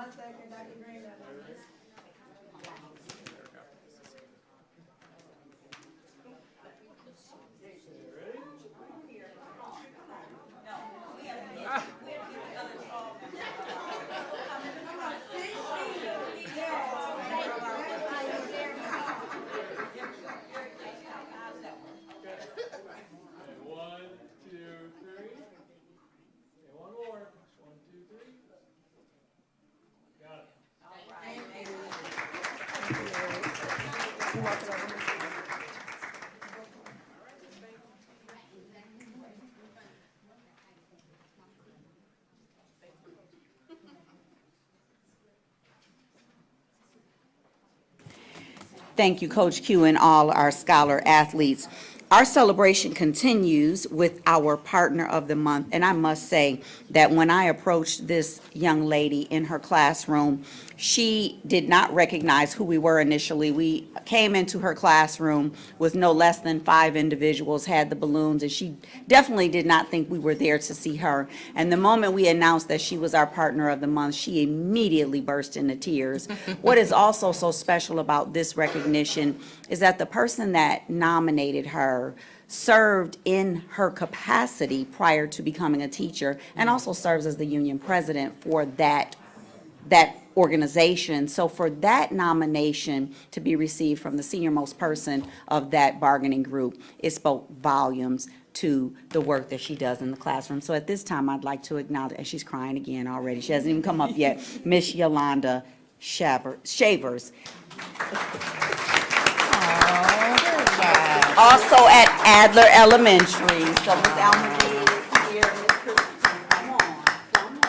H: One, two, three. And one more. One, two, three. Got it.
B: Thank you, Coach Q, and all our scholar athletes. Our celebration continues with our Partner of the Month, and I must say that when I approached this young lady in her classroom, she did not recognize who we were initially. We came into her classroom with no less than 5 individuals, had the balloons, and she definitely did not think we were there to see her. And the moment we announced that she was our Partner of the Month, she immediately burst into tears. What is also so special about this recognition is that the person that nominated her served in her capacity prior to becoming a teacher, and also serves as the union president for that organization. So for that nomination to be received from the senior-most person of that bargaining group, it spoke volumes to the work that she does in the classroom. So at this time, I'd like to acknowledge, and she's crying again already, she hasn't even come up yet, Miss Yolanda Shavers. Also at Adler Elementary. So Ms. Almadean is here, Ms. Christine, come on, come on.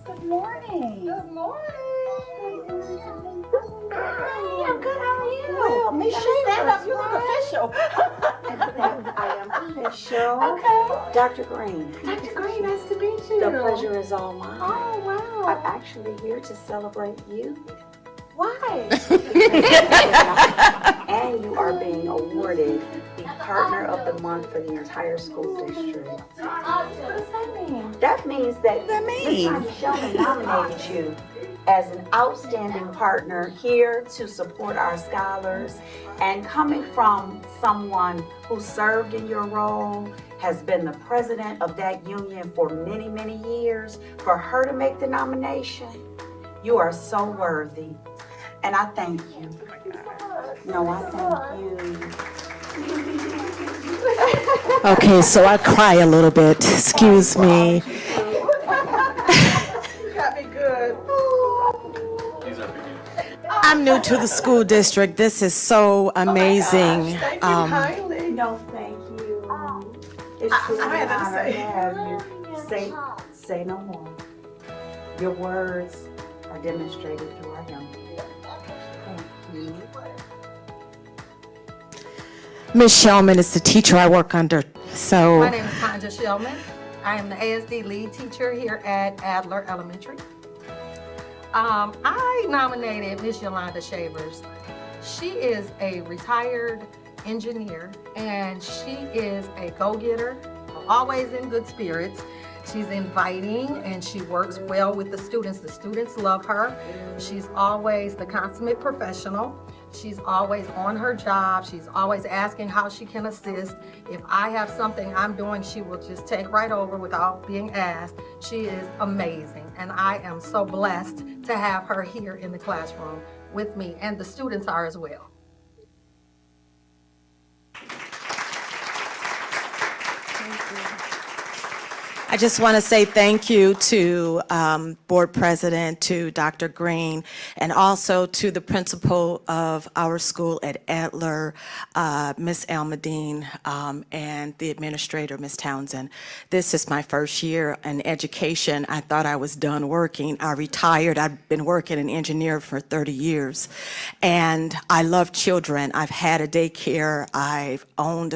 K: Good morning. Good morning. Hi, I'm good. How are you? Well, Miss Stand up. You look official. I am official. Okay. Dr. Green. Dr. Green, nice to meet you. The pleasure is all mine. Oh, wow. I'm actually here to celebrate you. Why? And you are being awarded the Partner of the Month for the entire school district. What does that mean? That means that Ms. Shelman nominated you as an outstanding partner here to support our scholars, and coming from someone who served in your role, has been the president of that union for many, many years, for her to make the nomination, you are so worthy. And I thank you. No, I thank you.
L: Okay, so I cry a little bit. Excuse me.
K: You got me good.
L: I'm new to the school district. This is so amazing.
K: Thank you kindly. No, thank you. It's truly an honor to have you. Say no more. Your words are demonstrated through our hymn. Thank you.
L: Ms. Shellman is the teacher I work under. So
M: My name is Tanja Shellman. I am the ASD lead teacher here at Adler Elementary. I nominated Miss Yolanda Shavers. She is a retired engineer, and she is a go-getter, always in good spirits. She's inviting, and she works well with the students. The students love her. She's always the consummate professional. She's always on her job. She's always asking how she can assist. If I have something I'm doing, she will just take right over without being asked. She is amazing, and I am so blessed to have her here in the classroom with me, and the students are as well.
L: I just want to say thank you to Board President, to Dr. Green, and also to the principal of our school at Adler, Ms. Almadean, and the administrator, Ms. Townsend. This is my first year in education. I thought I was done working. I retired. I've been working in engineering for 30 years. And I love children. I've had a daycare. I've owned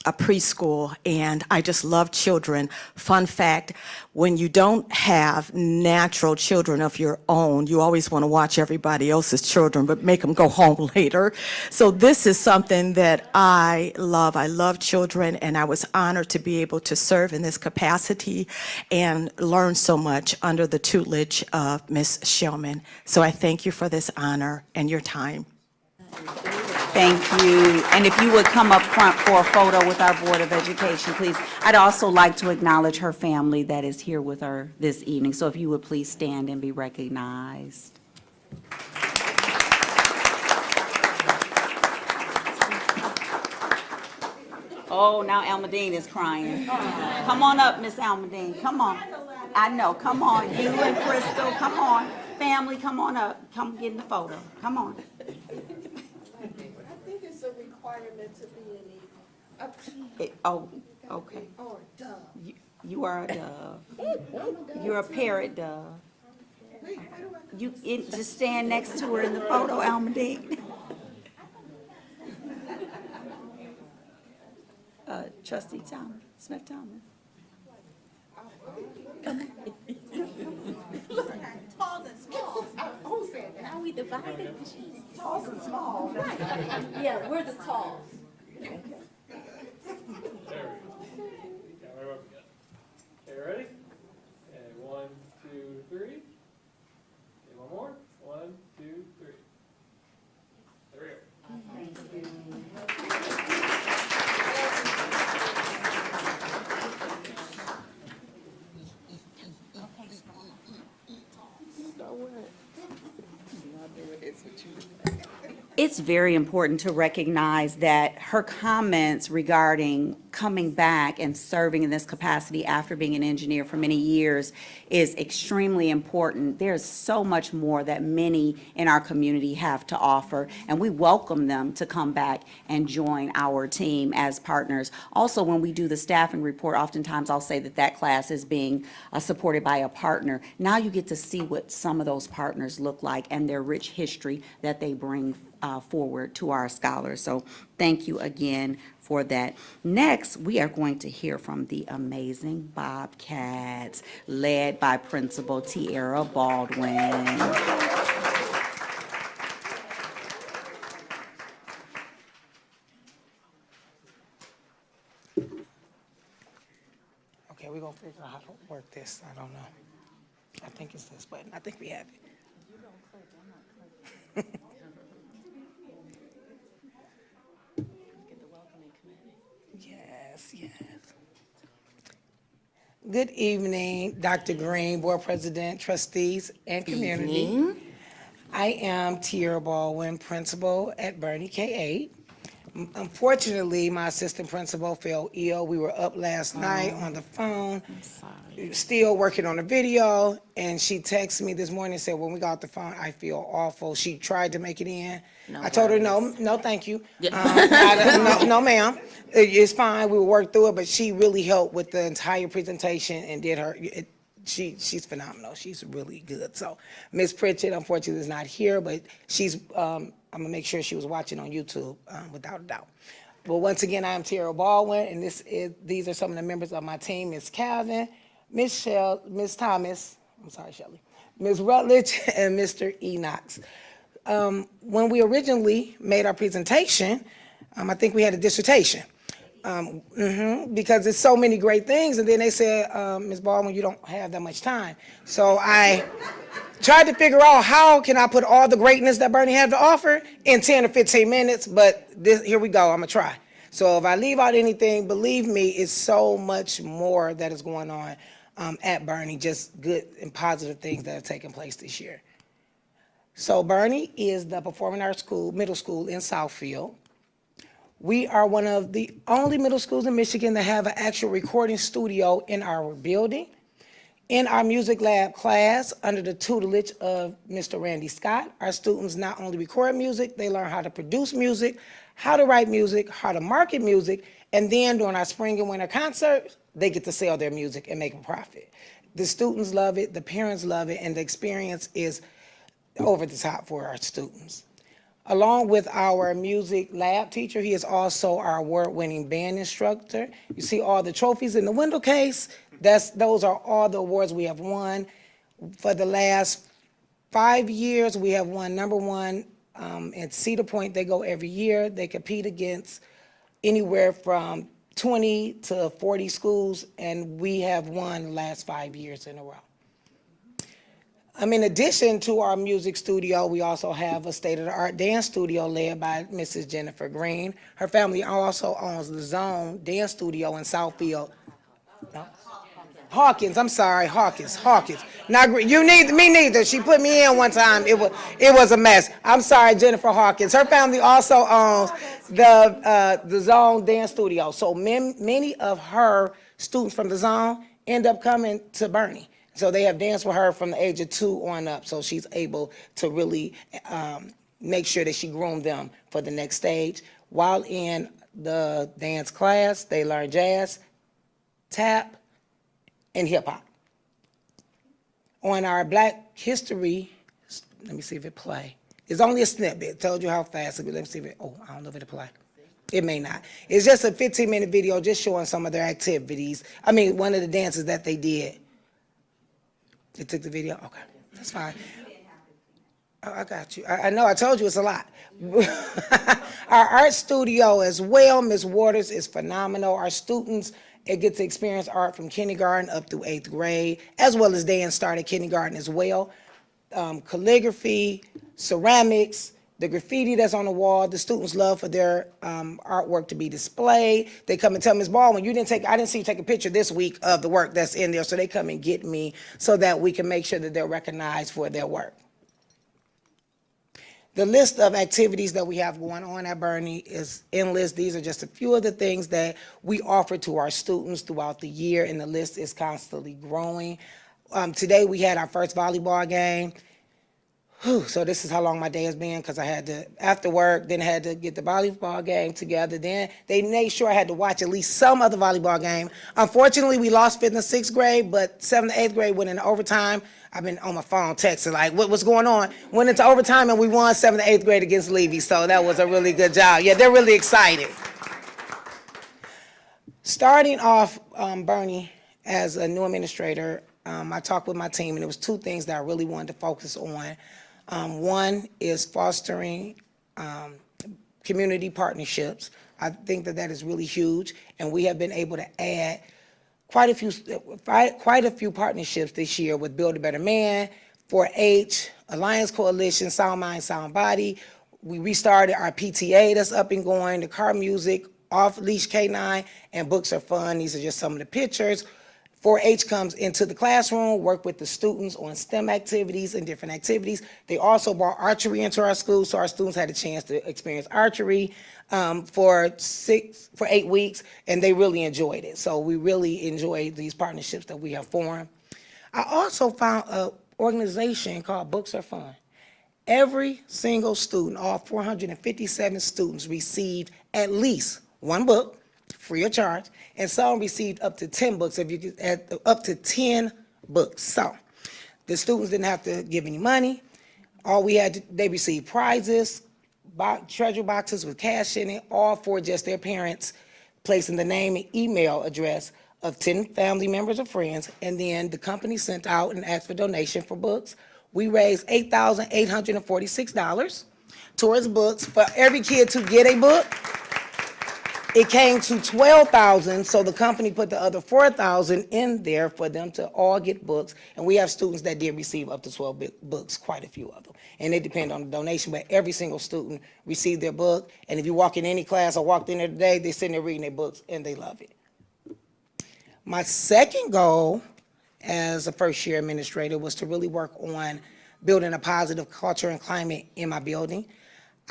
L: a preschool, and I just love children. Fun fact, when you don't have natural children of your own, you always want to watch everybody else's children, but make them go home later. So this is something that I love. I love children, and I was honored to be able to serve in this capacity and learn so much under the tutelage of Ms. Shellman. So I thank you for this honor and your time.
B: Thank you. And if you would come up front for a photo with our Board of Education, please. I'd also like to acknowledge her family that is here with her this evening. So if you would please stand and be recognized. Oh, now Almadine is crying. Come on up, Miss Almadine. Come on. I know. Come on. You and Crystal, come on. Family, come on up. Come get in the photo. Come on.
J: It's a requirement to be in
B: Oh, okay. You are a dove. You're a parrot dove. Just stand next to her in the photo, Almadine. Trustee Thomas, Smith Thomas. Come on. Talls and smalls. Who said that? How we divided? Talls and smalls.
J: Yeah, we're the talls.
H: Okay, ready? And 1, 2, 3. Okay, one more. 1, 2, 3. There we go.
B: It's very important to recognize that her comments regarding coming back and serving in this capacity after being an engineer for many years is extremely important. There's so much more that many in our community have to offer, and we welcome them to come back and join our team as partners. Also, when we do the staffing report, oftentimes I'll say that that class is being supported by a partner. Now you get to see what some of those partners look like and their rich history that they bring forward to our scholars. So thank you again for that. Next, we are going to hear from the amazing Bobcats, led by Principal Tierra Baldwin.
I: Okay, we're gonna figure out how to work this. I don't know. I think it's this button. I think we have it. Yes, yes. Good evening, Dr. Green, Board President, trustees, and community.
A: Evening.
I: I am Tierra Baldwin, principal at Bernie K-8. Unfortunately, my assistant principal fell ill. We were up last night on the phone, still working on a video, and she texted me this morning and said, when we got off the phone, I feel awful. She tried to make it in. I told her, no, thank you. No, ma'am. It's fine. We will work through it, but she really helped with the entire presentation and did her, she's phenomenal. She's really good. So Ms. Pritchett, unfortunately, is not here, but she's, I'm gonna make sure she was watching on YouTube, without a doubt. But once again, I'm Tierra Baldwin, and these are some of the members of my team: Ms. Calvin, Ms. Thomas, I'm sorry, Shelley, Ms. Rutledge, and Mr. Enox. When we originally made our presentation, I think we had a dissertation. Because there's so many great things, and then they said, Ms. Baldwin, you don't have that much time. So I tried to figure out how can I put all the greatness that Bernie had to offer in 10 or 15 minutes, but here we go, I'm gonna try. So if I leave out anything, believe me, it's so much more that is going on at Bernie, just good and positive things that have taken place this year. So Bernie is the performing arts school, middle school in Southfield. We are one of the only middle schools in Michigan that have an actual recording studio in our building. In our music lab class, under the tutelage of Mr. Randy Scott, our students not only record music, they learn how to produce music, how to write music, how to market music, and then during our spring and winter concerts, they get to sell their music and make a profit. The students love it, the parents love it, and the experience is over the top for our students.
N: Along with our music lab teacher, he is also our award-winning band instructor. You see all the trophies in the window case? Those are all the awards we have won. For the last 5 years, we have won number one at Cedar Point. They go every year. They compete against anywhere from 20 to 40 schools, and we have won the last 5 years in a row. In addition to our music studio, we also have a state-of-the-art dance studio led by Mrs. Jennifer Green. Her family also owns the Zone Dance Studio in Southfield. No? Hawkins, I'm sorry, Hawkins. Not Green. Me neither. She put me in one time. It was a mess. I'm sorry, Jennifer Hawkins. Her family also owns the Zone Dance Studio. So many of her students from the Zone end up coming to Bernie. So they have danced with her from the age of 2 on up. So she's able to really make sure that she groomed them for the next stage. While in the dance class, they learn jazz, tap, and hip hop. On our Black History, let me see if it play. It's only a snippet. Told you how fast it be. Let me see if it, I don't know if it'll play. It may not. It's just a 15-minute video just showing some of their activities. One of the dances that they did. They took the video? Okay, that's fine. Oh, I got you. I know, I told you it's a lot. Our art studio as well, Ms. Waters, is phenomenal. Our students get to experience art from kindergarten up through 8th grade, as well as dance started kindergarten as well. Calligraphy, ceramics, the graffiti that's on the wall, the students love for their artwork to be displayed. They come and tell Ms. Baldwin, I didn't see you take a picture this week of the work that's in there, so they come and get me so that we can make sure that they're recognized for their work. The list of activities that we have going on at Bernie is endless. These are just a few of the things that we offer to our students throughout the year, and the list is constantly growing. Today we had our first volleyball game. So this is how long my day has been, because I had to, after work, then I had to get the volleyball game together. Then they made sure I had to watch at least some of the volleyball game. Unfortunately, we lost 5th and 6th grade, but 7th and 8th grade went into overtime. I've been on my phone texting, like, what's going on? Went into overtime, and we won 7th and 8th grade against Levy, so that was a really good job. Yeah, they're really excited. Starting off Bernie as a new administrator, I talked with my team, and there was 2 things that I really wanted to focus on. One is fostering community partnerships. I think that is really huge, and we have been able to add quite a few partnerships this year with Build a Better Man, 4-H, Alliance Coalition, Sound Mind, Sound Body. We restarted our PTA that's up and going, the car music, Off Leash K9, and Books Are Fun. These are just some of the pictures. 4-H comes into the classroom, work with the students on STEM activities and different activities. They also brought archery into our school, so our students had a chance to experience archery for 8 weeks, and they really enjoyed it. So we really enjoyed these partnerships that we have formed. I also found an organization called Books Are Fun. Every single student, all 457 students, received at least 1 book, free of charge, and some received up to 10 books, up to 10 books. So the students didn't have to give any money. They received prizes, treasure boxes with cash in it, all for just their parents placing the name and email address of 10 family members or friends, and then the company sent out and asked for donation for books. We raised $8,846 towards books for every kid to get a book. It came to $12,000, so the company put the other $4,000 in there for them to all get books. And we have students that did receive up to 12 books, quite a few of them. And it depends on the donation, but every single student received their book. And if you walk in any class, I walked in there today, they're sitting there reading their books, and they love it. My second goal as a first-year administrator was to really work on building a positive culture and climate in my building.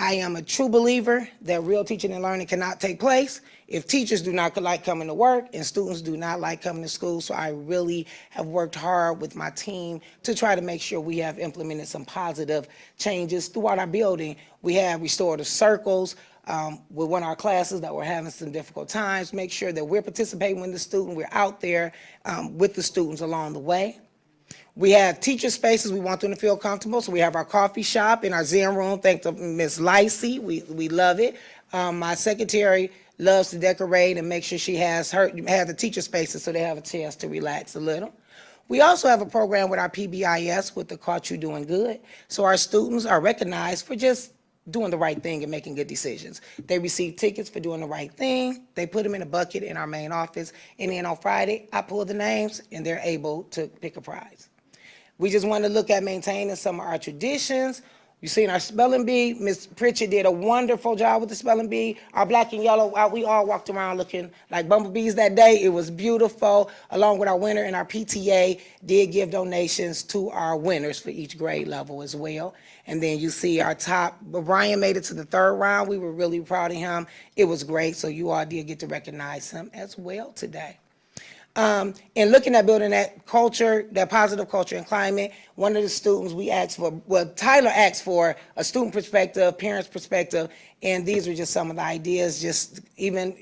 N: I am a true believer that real teaching and learning cannot take place if teachers do not like coming to work and students do not like coming to school. So I really have worked hard with my team to try to make sure we have implemented some positive changes throughout our building. We have restorative circles with one of our classes that were having some difficult times, make sure that we're participating with the student, we're out there with the students along the way. We have teacher spaces. We want them to feel comfortable. So we have our coffee shop and our Zen room. Thanks to Ms. Lacey. We love it. My secretary loves to decorate and make sure she has the teacher spaces so they have a chance to relax a little. We also have a program with our PBIS with the Caught You Doing Good. So our students are recognized for just doing the right thing and making good decisions. They receive tickets for doing the right thing. They put them in a bucket in our main office. And then on Friday, I pull the names and they're able to pick a prize. We just want to look at maintaining some of our traditions. You've seen our spelling bee. Ms. Pritchard did a wonderful job with the spelling bee. Our black and yellow, we all walked around looking like bumblebees that day. It was beautiful, along with our winner, and our PTA did give donations to our winners for each grade level as well. And then you see our top, Brian made it to the 3rd round. We were really proud of him. It was great, so you all did get to recognize him as well today. And looking at building that culture, that positive culture and climate, one of the students we asked for, well, Tyler asked for a student perspective, parents perspective, and these were just some of the ideas, just even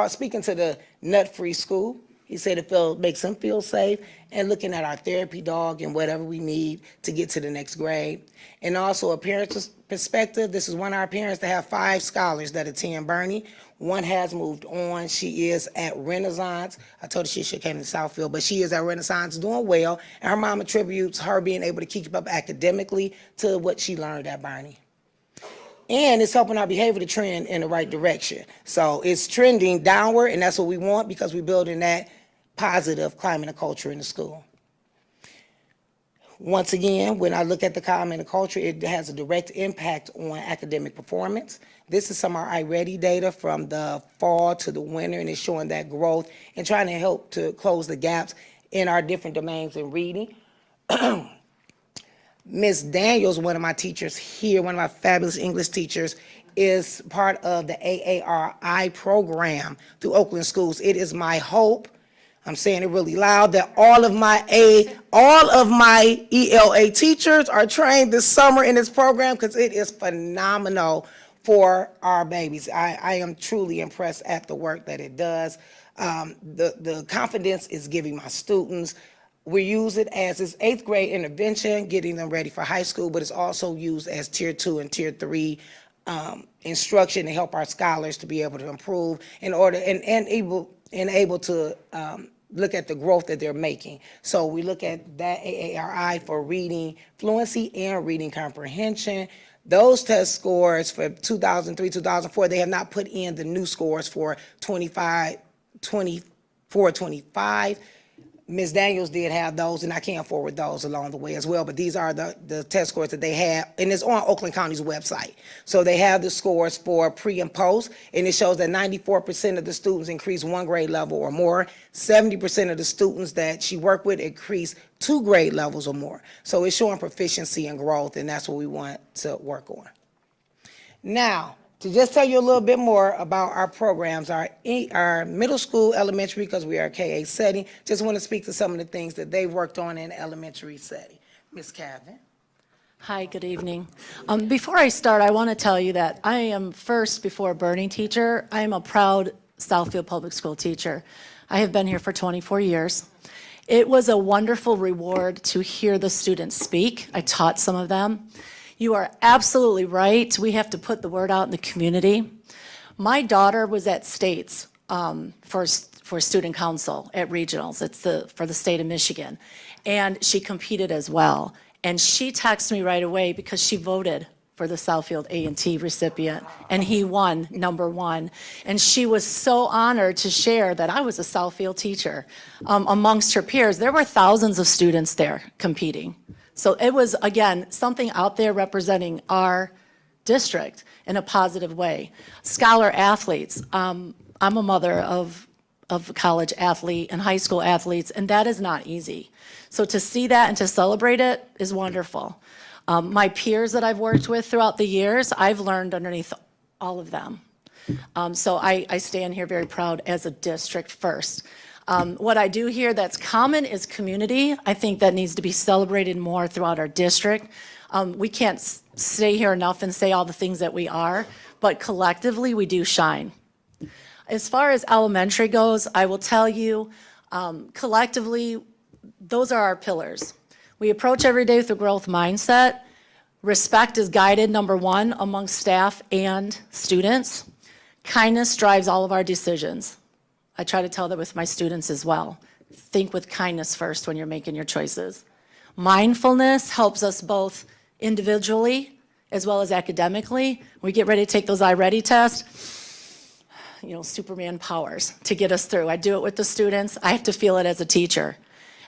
N: speaking to the nut-free school. He said it makes him feel safe, and looking at our therapy dog and whatever we need to get to the next grade. And also a parent's perspective, this is one of our parents that have 5 scholars that attend Bernie. One has moved on. She is at Renaissance. I told her she should have came to Southfield, but she is at Renaissance doing well, and her mom attributes her being able to keep up academically to what she learned at Bernie. And it's helping our behavior to trend in the right direction. So it's trending downward, and that's what we want because we're building that positive climate and culture in the school. Once again, when I look at the climate and culture, it has a direct impact on academic performance. This is some of our iReady data from the fall to the winter, and it's showing that growth and trying to help to close the gaps in our different domains in reading. Ms. Daniels, one of my teachers here, one of my fabulous English teachers, is part of the AARI program through Oakland Schools. It is my hope, I'm saying it really loud, that all of my ELA teachers are trained this summer in this program because it is phenomenal for our babies. I am truly impressed at the work that it does. The confidence is giving my students. We use it as this 8th grade intervention, getting them ready for high school, but it's also used as Tier 2 and Tier 3 instruction to help our scholars to be able to improve in order and able to look at the growth that they're making. So we look at that AARI for reading fluency and reading comprehension. Those test scores for 2003, 2004, they have not put in the new scores for 24, 25. Ms. Daniels did have those, and I can forward those along the way as well, but these are the test scores that they have, and it's on Oakland County's website. So they have the scores for pre and post, and it shows that 94% of the students increased 1 grade level or more. 70% of the students that she worked with increased 2 grade levels or more. So it's showing proficiency and growth, and that's what we want to work on. Now, to just tell you a little bit more about our programs, our middle school, elementary, because we are a K-8 setting, just want to speak to some of the things that they've worked on in the elementary setting. Ms. Cavan.
O: Hi, good evening. Before I start, I want to tell you that I am first, before a Bernie teacher, I am a proud Southfield Public School teacher. I have been here for 24 years. It was a wonderful reward to hear the students speak. I taught some of them. You are absolutely right. We have to put the word out in the community. My daughter was at States for student council at regionals. It's for the state of Michigan. And she competed as well. And she texted me right away because she voted for the Southfield A&T recipient, and he won #1. And she was so honored to share that I was a Southfield teacher. Amongst her peers, there were thousands of students there competing. So it was, again, something out there representing our district in a positive way. Scholar athletes. I'm a mother of a college athlete and high school athletes, and that is not easy. So to see that and to celebrate it is wonderful. My peers that I've worked with throughout the years, I've learned underneath all of them. So I stand here very proud as a district first. What I do here that's common is community. I think that needs to be celebrated more throughout our district. We can't stay here enough and say all the things that we are, but collectively we do shine. As far as elementary goes, I will tell you, collectively, those are our pillars. We approach every day with a growth mindset. Respect is guided, number one, among staff and students. Kindness drives all of our decisions. I try to tell that with my students as well. Think with kindness first when you're making your choices. Mindfulness helps us both individually as well as academically. We get ready to take those iReady tests, Superman powers to get us through. I do it with the students. I have to feel it as a teacher.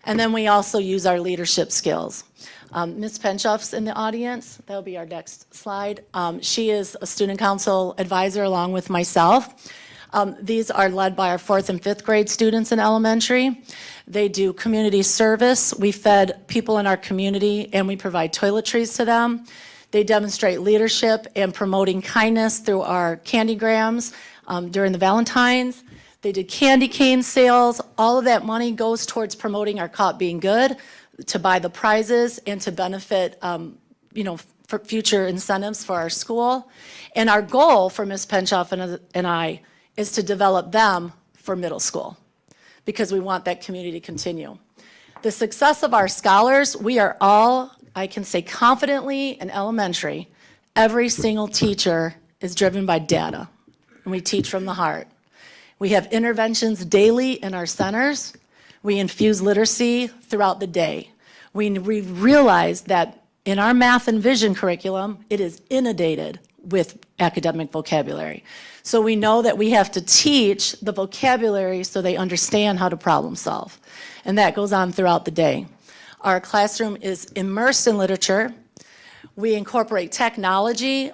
O: And then we also use our leadership skills. Ms. Penshoff's in the audience. That'll be our next slide. She is a student council advisor along with myself. These are led by our 4th and 5th grade students in elementary. They do community service. We fed people in our community and we provide toiletries to them. They demonstrate leadership and promoting kindness through our candygrams during the Valentines. They did candy cane sales. All of that money goes towards promoting our Caught Being Good, to buy the prizes and to benefit, for future incentives for our school. And our goal for Ms. Penshoff and I is to develop them for middle school because we want that community to continue. The success of our scholars, we are all, I can say confidently in elementary, every single teacher is driven by data, and we teach from the heart. We have interventions daily in our centers. We infuse literacy throughout the day. We realize that in our math and vision curriculum, it is inundated with academic vocabulary. So we know that we have to teach the vocabulary so they understand how to problem solve. And that goes on throughout the day. Our classroom is immersed in literature. We incorporate technology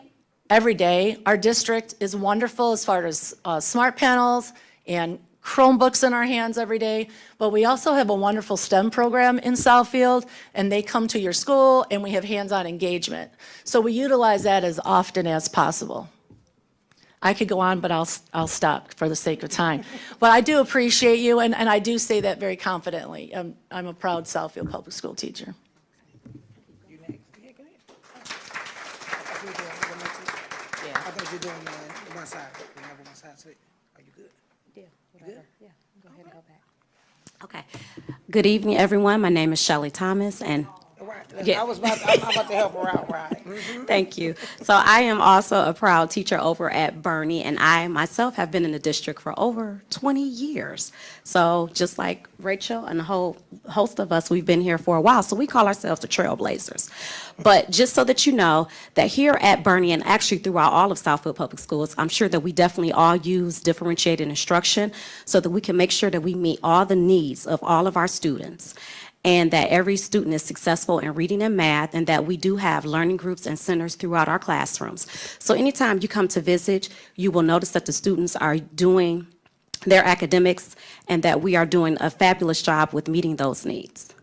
O: every day. Our district is wonderful as far as smart panels and Chromebooks in our hands every day, but we also have a wonderful STEM program in Southfield, and they come to your school, and we have hands-on engagement. So we utilize that as often as possible. I could go on, but I'll stop for the sake of time. But I do appreciate you, and I do say that very confidently. I'm a proud Southfield Public School teacher.
N: You next. Yeah, go ahead. I thought you were doing one side. You have one side. So are you good?
D: Yeah, whatever. Yeah, go ahead and go back.
P: Okay. Good evening, everyone. My name is Shelley Thomas, and
N: Right. I'm about to help her out, right?
P: thank you. So I am also a proud teacher over at Bernie, and I myself have been in the district for over 20 years. So just like Rachel and a whole host of us, we've been here for a while, so we call ourselves the Trailblazers. But just so that you know, that here at Bernie, and actually throughout all of Southfield Public Schools, I'm sure that we definitely all use differentiated instruction so that we can make sure that we meet all the needs of all of our students, and that every student is successful in reading and math, and that we do have learning groups and centers throughout our classrooms. So anytime you come to visit, you will notice that the students are doing their academics and that we are doing a fabulous job with meeting those needs.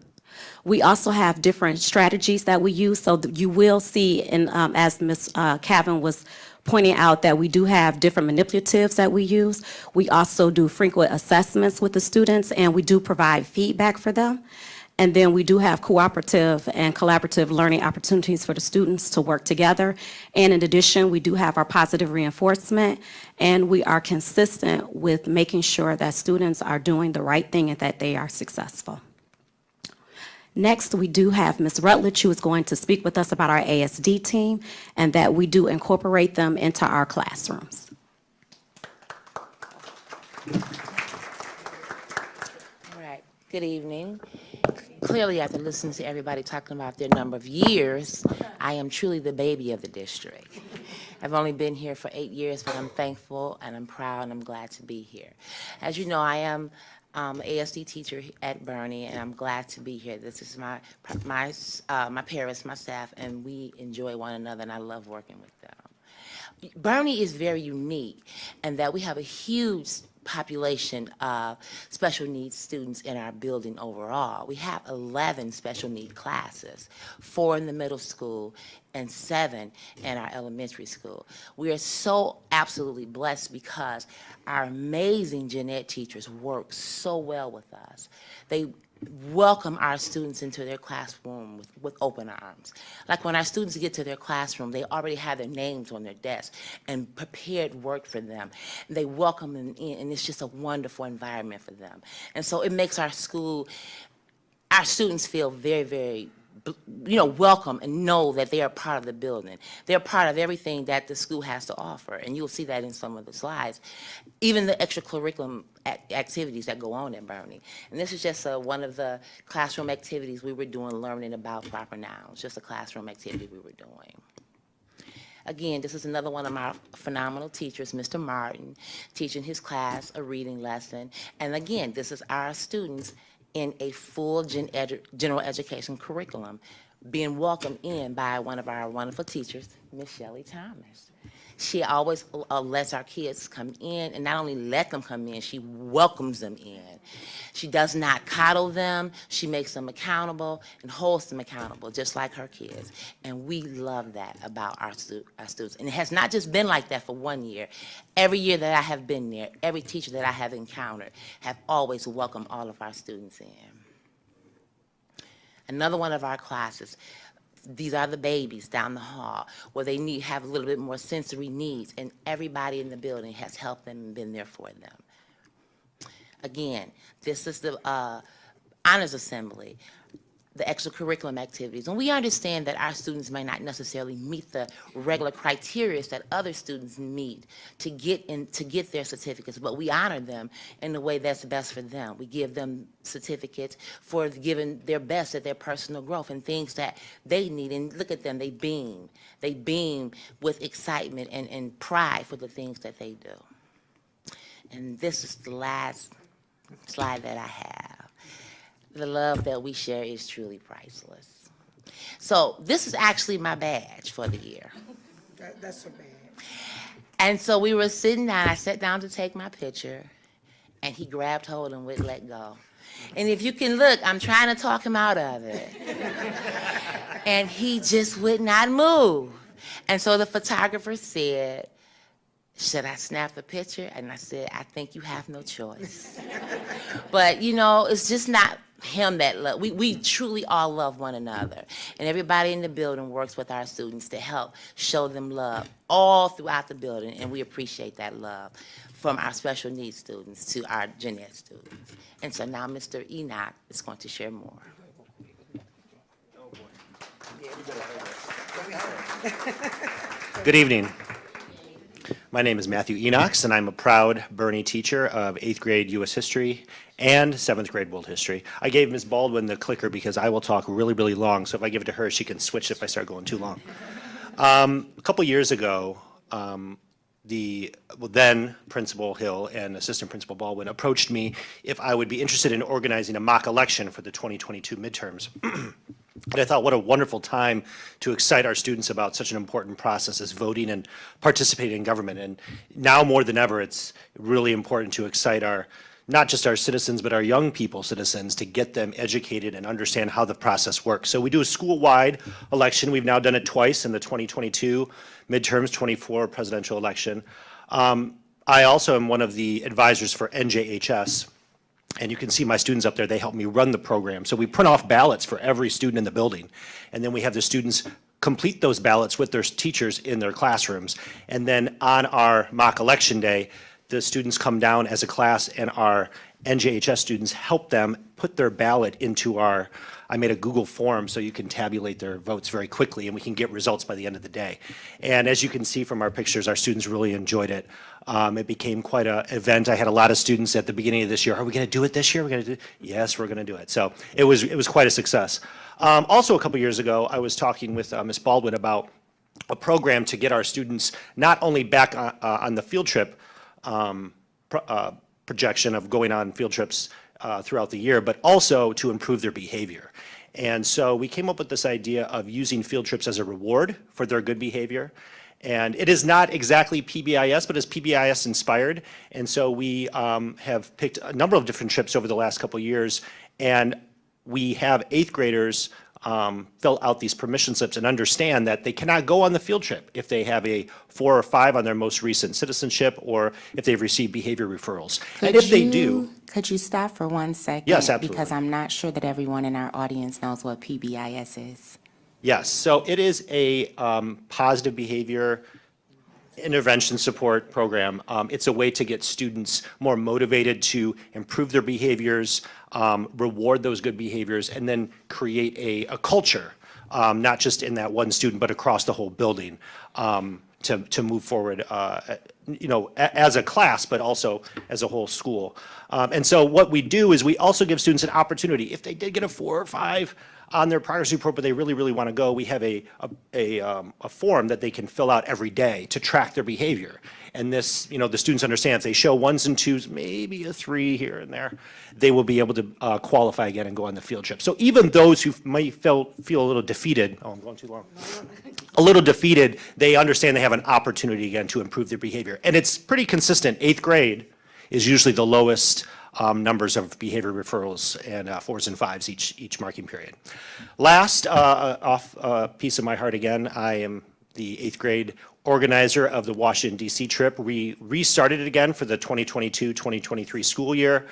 P: We also have different strategies that we use, so that you will see, as Ms. Cavan was pointing out, that we do have different manipulatives that we use. We also do frequent assessments with the students, and we do provide feedback for them. And then we do have cooperative and collaborative learning opportunities for the students to work together. And in addition, we do have our positive reinforcement, and we are consistent with making sure that students are doing the right thing and that they are successful. Next, we do have Ms. Rutledge, who is going to speak with us about our ASD team, and that we do incorporate them into our classrooms.
Q: All right, good evening. Clearly, after listening to everybody talking about their number of years, I am truly the baby of the district. I've only been here for 8 years, but I'm thankful and I'm proud and I'm glad to be here. As you know, I am an ASD teacher at Bernie, and I'm glad to be here. This is my parents, my staff, and we enjoy one another, and I love working with them. Bernie is very unique in that we have a huge population of special needs students in our building overall. We have 11 special need classes, 4 in the middle school and 7 in our elementary school. We are so absolutely blessed because our amazing gen ed teachers work so well with us. They welcome our students into their classroom with open arms. Like when our students get to their classroom, they already have their names on their desk and prepared work for them. They welcome them in, and it's just a wonderful environment for them. And so it makes our school, our students feel very, very welcome and know that they are part of the building. They're part of everything that the school has to offer, and you'll see that in some of the slides. Even the extracurriculum activities that go on at Bernie. And this is just one of the classroom activities we were doing, learning about proper nouns, just a classroom activity we were doing. Again, this is another one of my phenomenal teachers, Mr. Martin, teaching his class a reading lesson. And again, this is our students in a full general education curriculum, being welcomed in by one of our wonderful teachers, Miss Shelley Thomas. She always lets our kids come in, and not only let them come in, she welcomes them in. She does not coddle them. She makes them accountable and holds them accountable, just like her kids. And we love that about our students. And it has not just been like that for 1 year. Every year that I have been there, every teacher that I have encountered have always welcomed all of our students in. Another one of our classes, these are the babies down the hall where they have a little bit more sensory needs, and everybody in the building has helped them and been there for them. Again, this is the honors assembly, the extracurriculum activities. And we understand that our students may not necessarily meet the regular criteria that other students meet to get their certificates, but we honor them in the way that's best for them. We give them certificates for giving their best at their personal growth and things that they need. And look at them, they beam. They beam with excitement and pride for the things that they do. And this is the last slide that I have. The love that we share is truly priceless. So this is actually my badge for the year.
N: That's a badge.
Q: And so we were sitting down, I sat down to take my picture, and he grabbed hold and wouldn't let go. And if you can look, I'm trying to talk him out of it. And he just would not move. And so the photographer said, should I snap the picture? And I said, I think you have no choice. But, it's just not him that love. We truly all love one another. And everybody in the building works with our students to help show them love all throughout the building. And we appreciate that love from our special needs students to our gen ed students. And so now Mr. Enoch is going to share more.
R: Good evening. My name is Matthew Enox, and I'm a proud Bernie teacher of 8th grade U.S. history and 7th grade world history. I gave Ms. Baldwin the clicker because I will talk really, really long, so if I give it to her, she can switch if I start going too long. A couple years ago, the then Principal Hill and Assistant Principal Baldwin approached me if I would be interested in organizing a mock election for the 2022 midterms. And I thought, what a wonderful time to excite our students about such an important process as voting and participating in government. And now more than ever, it's really important to excite not just our citizens, but our young people citizens, to get them educated and understand how the process works. So we do a school-wide election. We've now done it twice in the 2022 midterms, 24 presidential election. I also am one of the advisors for NJHS. And you can see my students up there, they help me run the program. So we print off ballots for every student in the building. And then we have the students complete those ballots with their teachers in their classrooms. And then on our mock election day, the students come down as a class and our NJHS students help them put their ballot into I made a Google form so you can tabulate their votes very quickly and we can get results by the end of the day. And as you can see from our pictures, our students really enjoyed it. It became quite an event. I had a lot of students at the beginning of this year. Are we going to do it this year? We're going to do it? Yes, we're going to do it. So it was quite a success. Also, a couple years ago, I was talking with Ms. Baldwin about a program to get our students not only back on the field trip projection of going on field trips throughout the year, but also to improve their behavior. And so we came up with this idea of using field trips as a reward for their good behavior. And it is not exactly PBIS, but it's PBIS inspired. And so we have picked a number of different trips over the last couple of years. And we have 8th graders fill out these permission slips and understand that they cannot go on the field trip if they have a 4 or 5 on their most recent citizenship or if they've received behavior referrals. And if they do.
A: Could you stop for 1 second?
R: Yes, absolutely.
A: Because I'm not sure that everyone in our audience knows what PBIS is.
R: Yes, so it is a positive behavior intervention support program. It's a way to get students more motivated to improve their behaviors, reward those good behaviors, and then create a culture not just in that one student, but across the whole building, to move forward, as a class, but also as a whole school. And so what we do is we also give students an opportunity. If they did get a 4 or 5 on their progress report, but they really, really want to go, we have a form that they can fill out every day to track their behavior. And this, the students understand if they show 1s and 2s, maybe a 3 here and there, they will be able to qualify again and go on the field trip. So even those who might feel a little defeated, oh, I'm going too long, a little defeated, they understand they have an opportunity again to improve their behavior. And it's pretty consistent. 8th grade is usually the lowest numbers of behavior referrals, and 4s and 5s each marking period. Last, off piece of my heart again, I am the 8th grade organizer of the Washington, D.C. trip. We restarted it again for the 2022-2023 school year,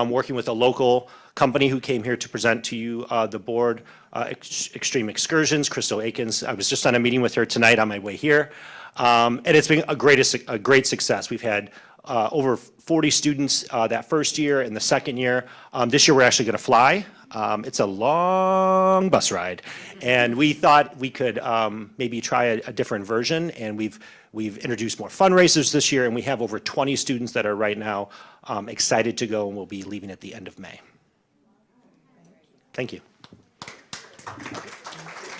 R: working with a local company who came here to present to you the board, Extreme Excursions, Crystal Akins. I was just on a meeting with her tonight on my way here, and it's been a great success. We've had over 40 students that first year and the second year. This year we're actually going to fly. It's a long bus ride, and we thought we could maybe try a different version, and we've introduced more fundraisers this year, and we have over 20 students that are right now excited to go, and we'll be leaving at the end of May. Thank you.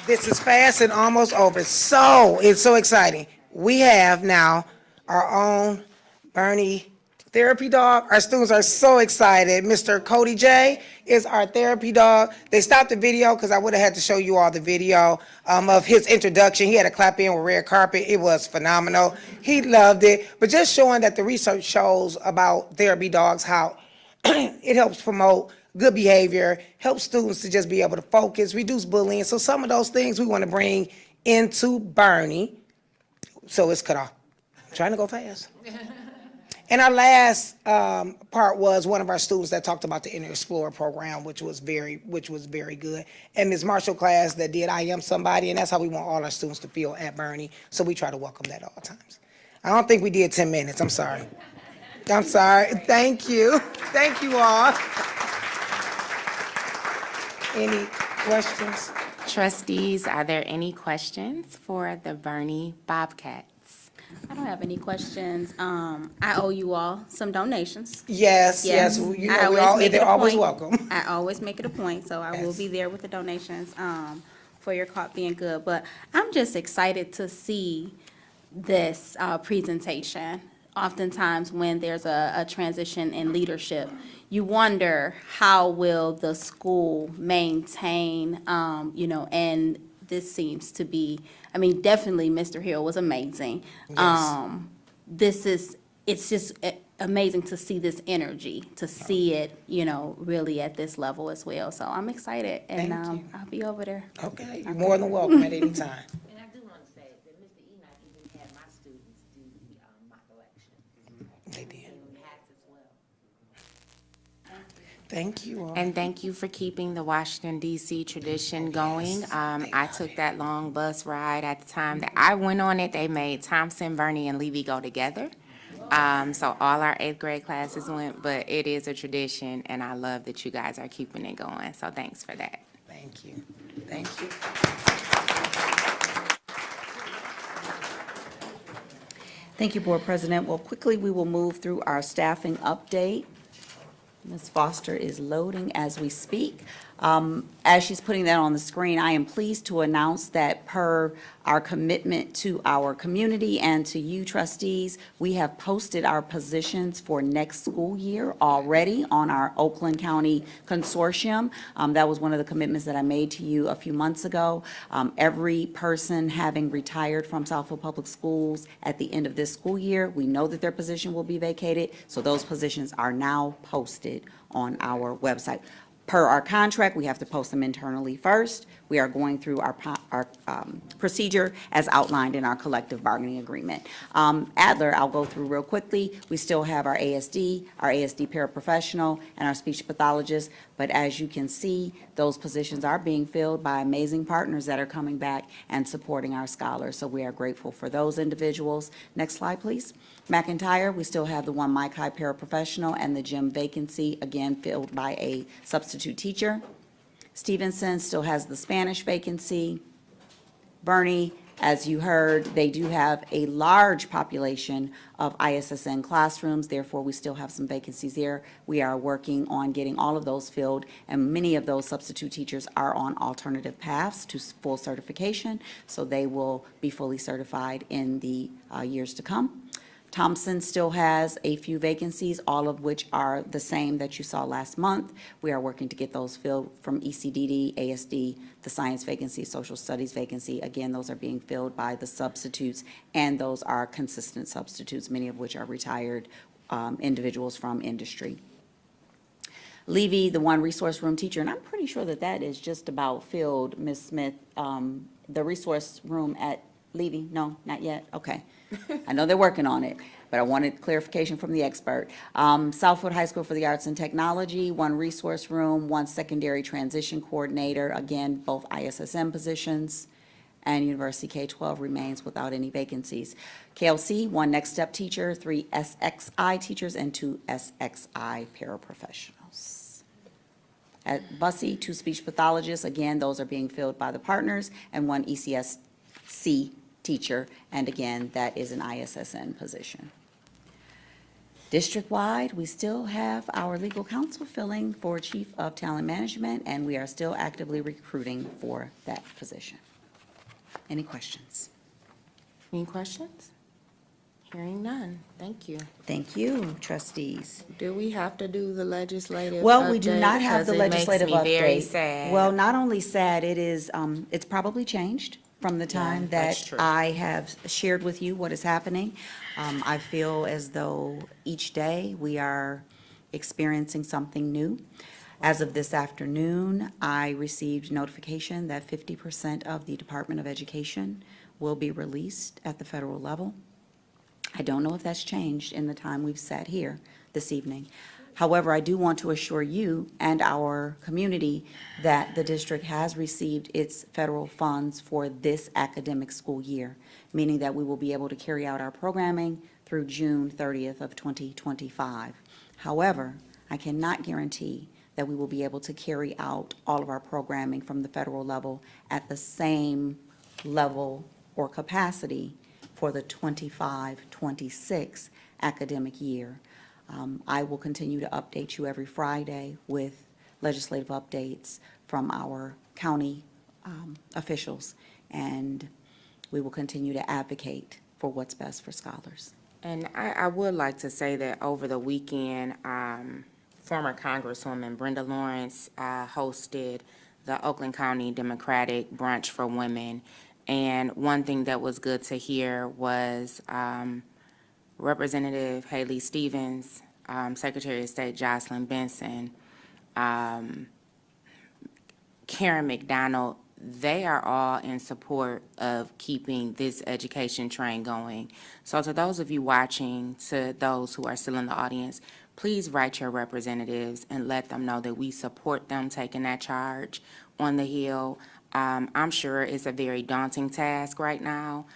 N: This is fast and almost over. So, it's so exciting. We have now our own Bernie therapy dog. Our students are so excited. Mr. Cody J is our therapy dog. They stopped the video because I would have had to show you all the video of his introduction. He had a clap in with red carpet. It was phenomenal. He loved it. But just showing that the research shows about therapy dogs, how it helps promote good behavior, helps students to just be able to focus, reduce bullying. So some of those things we want to bring into Bernie. So it's cut off. I'm trying to go fast. And our last part was one of our students that talked about the Inner Explorer program, which was very good. And Ms. Marshall class that did I Am Somebody, and that's how we want all our students to feel at Bernie. So we try to welcome that at all times. I don't think we did 10 minutes. I'm sorry. I'm sorry. Thank you. Thank you all. Any questions?
A: Trustees, are there any questions for the Bernie Bobcats?
D: I don't have any questions. I owe you all some donations.
N: Yes. They're always welcome.
D: I always make it a point, so I will be there with the donations for your caught being good. But I'm just excited to see this presentation. Oftentimes, when there's a transition in leadership, you wonder how will the school maintain, and this seems to be, definitely Mr. Hill was amazing.
N: Yes.
D: It's just amazing to see this energy, to see it, really at this level as well. So I'm excited, and I'll be over there.
N: Okay, you're more than welcome at any time.
Q: And I do want to say that Mr. Enoch even had my students do the mock elections.
N: They did.
Q: Hats as well.
N: Thank you all.
A: And thank you for keeping the Washington, D.C. tradition going. I took that long bus ride at the time that I went on it. They made Thompson, Bernie, and Levy go together. So all our 8th grade classes went, but it is a tradition, and I love that you guys are keeping it going. So thanks for that.
N: Thank you. Thank you.
B: Thank you, Board President. Well, quickly, we will move through our staffing update. Ms. Foster is loading as we speak. As she's putting that on the screen, I am pleased to announce that per our commitment to our community and to you trustees, we have posted our positions for next school year already on our Oakland County Consortium. That was one of the commitments that I made to you a few months ago. Every person having retired from Southfield Public Schools at the end of this school year, we know that their position will be vacated, so those positions are now posted on our website. Per our contract, we have to post them internally first. We are going through our procedure as outlined in our collective bargaining agreement. Adler, I'll go through real quickly. We still have our ASD paraprofessional, and our speech pathologist, but as you can see, those positions are being filled by amazing partners that are coming back and supporting our scholars, so we are grateful for those individuals. Next slide, please. McIntyre, we still have the one Mike High paraprofessional and the gym vacancy, again, filled by a substitute teacher. Stevenson still has the Spanish vacancy. Bernie, as you heard, they do have a large population of ISSN classrooms, therefore we still have some vacancies there. We are working on getting all of those filled, and many of those substitute teachers are on alternative paths to full certification, so they will be fully certified in the years to come. Thompson still has a few vacancies, all of which are the same that you saw last month. We are working to get those filled from ECDD, ASD, the science vacancy, social studies vacancy. Again, those are being filled by the substitutes, and those are consistent substitutes, many of which are retired individuals from industry. Levy, the one resource room teacher, and I'm pretty sure that that is just about filled, Ms. Smith. The resource room at Levy, no, not yet, okay. I know they're working on it, but I wanted clarification from the expert. Southfield High School for the Arts and Technology, one resource room, one secondary transition coordinator, again, both ISSM positions, and University K-12 remains without any vacancies. KLC, one Next Step teacher, 3 SXI teachers, and 2 SXI paraprofessionals. At Bussey, 2 speech pathologists, again, those are being filled by the partners, and 1 ECSC teacher, and again, that is an ISSN position. District-wide, we still have our legal counsel filling for Chief of Talent Management, and we are still actively recruiting for that position. Any questions?
A: Any questions? Hearing none. Thank you.
B: Thank you, trustees.
A: Do we have to do the legislative
B: Well, we do
A: update?
B: not have the
A: Because
B: legislative
A: It makes me very
B: update.
A: sad.
B: Well, not only sad, it is, it's probably changed from the time
A: that's
B: that
A: true.
B: I have shared with you what is happening. I feel as though each day we are experiencing something new. As of this afternoon, I received notification that 50% of the Department of Education will be released at the federal level. I don't know if that's changed in the time we've sat here this evening. However, I do want to assure you and our community that the district has received its federal funds for this academic school year, meaning that we will be able to carry out our programming through June 30th of 2025. However, I cannot guarantee that we will be able to carry out all of our programming from the federal level at the same level or capacity for the 25-26 academic year. I will continue to update you every Friday with legislative updates from our county officials, and we will continue to advocate for what's best for scholars.
A: And I would like to say that over the weekend, former Congresswoman Brenda Lawrence hosted the Oakland County Democratic Brunch for Women. And one thing that was good to hear was Representative Haley Stevens, Secretary of State Jocelyn Benson, Karen McDonald, they are all in support of keeping this education train going. So to those of you watching, to those who are still in the audience, please write your representatives and let them know that we support them taking that charge on the Hill. I'm sure it's a very daunting task right now,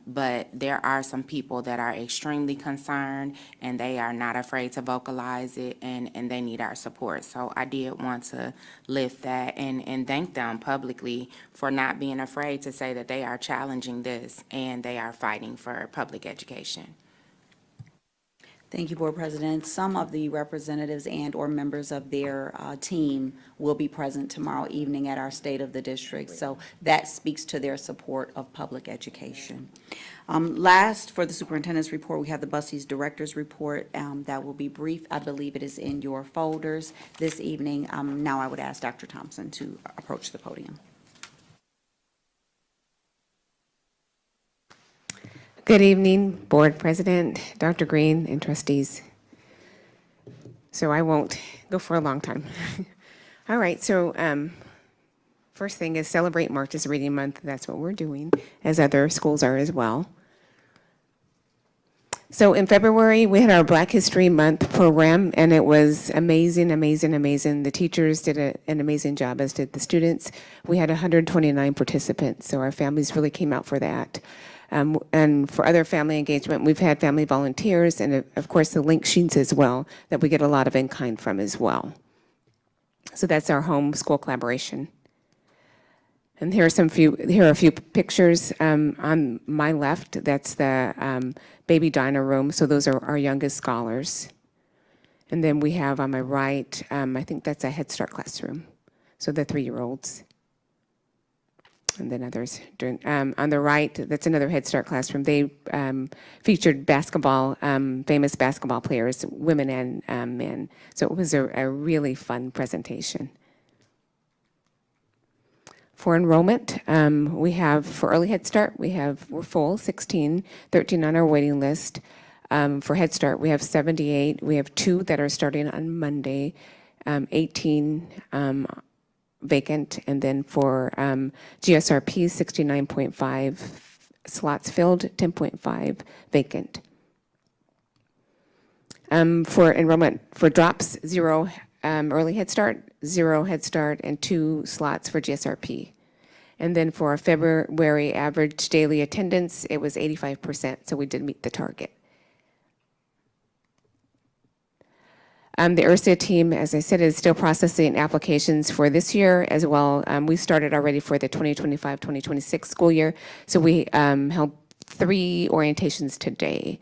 A: but there are some people that are extremely concerned, and they are not afraid to vocalize it, and they need our support. So I did want to lift that and thank them publicly for not being afraid to say that they are challenging this and they are fighting for public education.
B: Thank you, Board President. Some of the representatives and/or members of their team will be present tomorrow evening at our State of the District, so that speaks to their support of public education. Last, for the superintendent's report, we have the Bussey's Director's Report. That will be brief. I believe it is in your folders this evening. Now I would ask Dr. Thompson to approach the podium.
S: Good evening, Board President, Dr. Green, and trustees. So I won't go for a long time. All right, so first thing is Celebrate March is Reading Month. That's what we're doing, as other schools are as well. So in February, we had our Black History Month program, and it was amazing, amazing, amazing. The teachers did an amazing job, as did the students. We had 129 participants, so our families really came out for that. And for other family engagement, we've had family volunteers and, of course, the link sheets as well that we get a lot of in-kind from as well. So that's our home school collaboration. And here are a few pictures. On my left, that's the baby diner room. So those are our youngest scholars. And then we have on my right, I think that's a Head Start classroom. So the 3-year-olds. And then others. On the right, that's another Head Start classroom. They featured basketball, famous basketball players, women and men. So it was a really fun presentation. For enrollment, we have, for early Head Start, we're full, 16, 13 on our waiting list. For Head Start, we have 78. We have 2 that are starting on Monday, 18 vacant. And then for GSRP, 69.5 slots filled, 10.5 vacant. For enrollment, for drops, 0 early Head Start, 0 Head Start, and 2 slots for GSRP. And then for our February average daily attendance, it was 85%, so we did meet the target. The URSA team, as I said, is still processing applications for this year as well. We started already for the 2025-2026 school year, so we held 3 orientations today.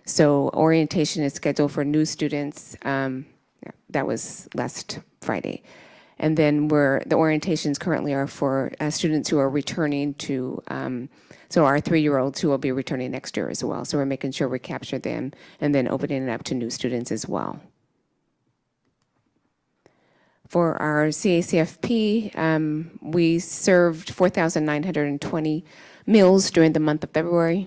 S: So orientation is scheduled for new students. That was last Friday. And then the orientations currently are for students who are returning to, so our 3-year-olds who will be returning next year as well. So we're making sure we capture them and then opening it up to new students as well. For our CACFP, we served 4,920 meals during the month of February.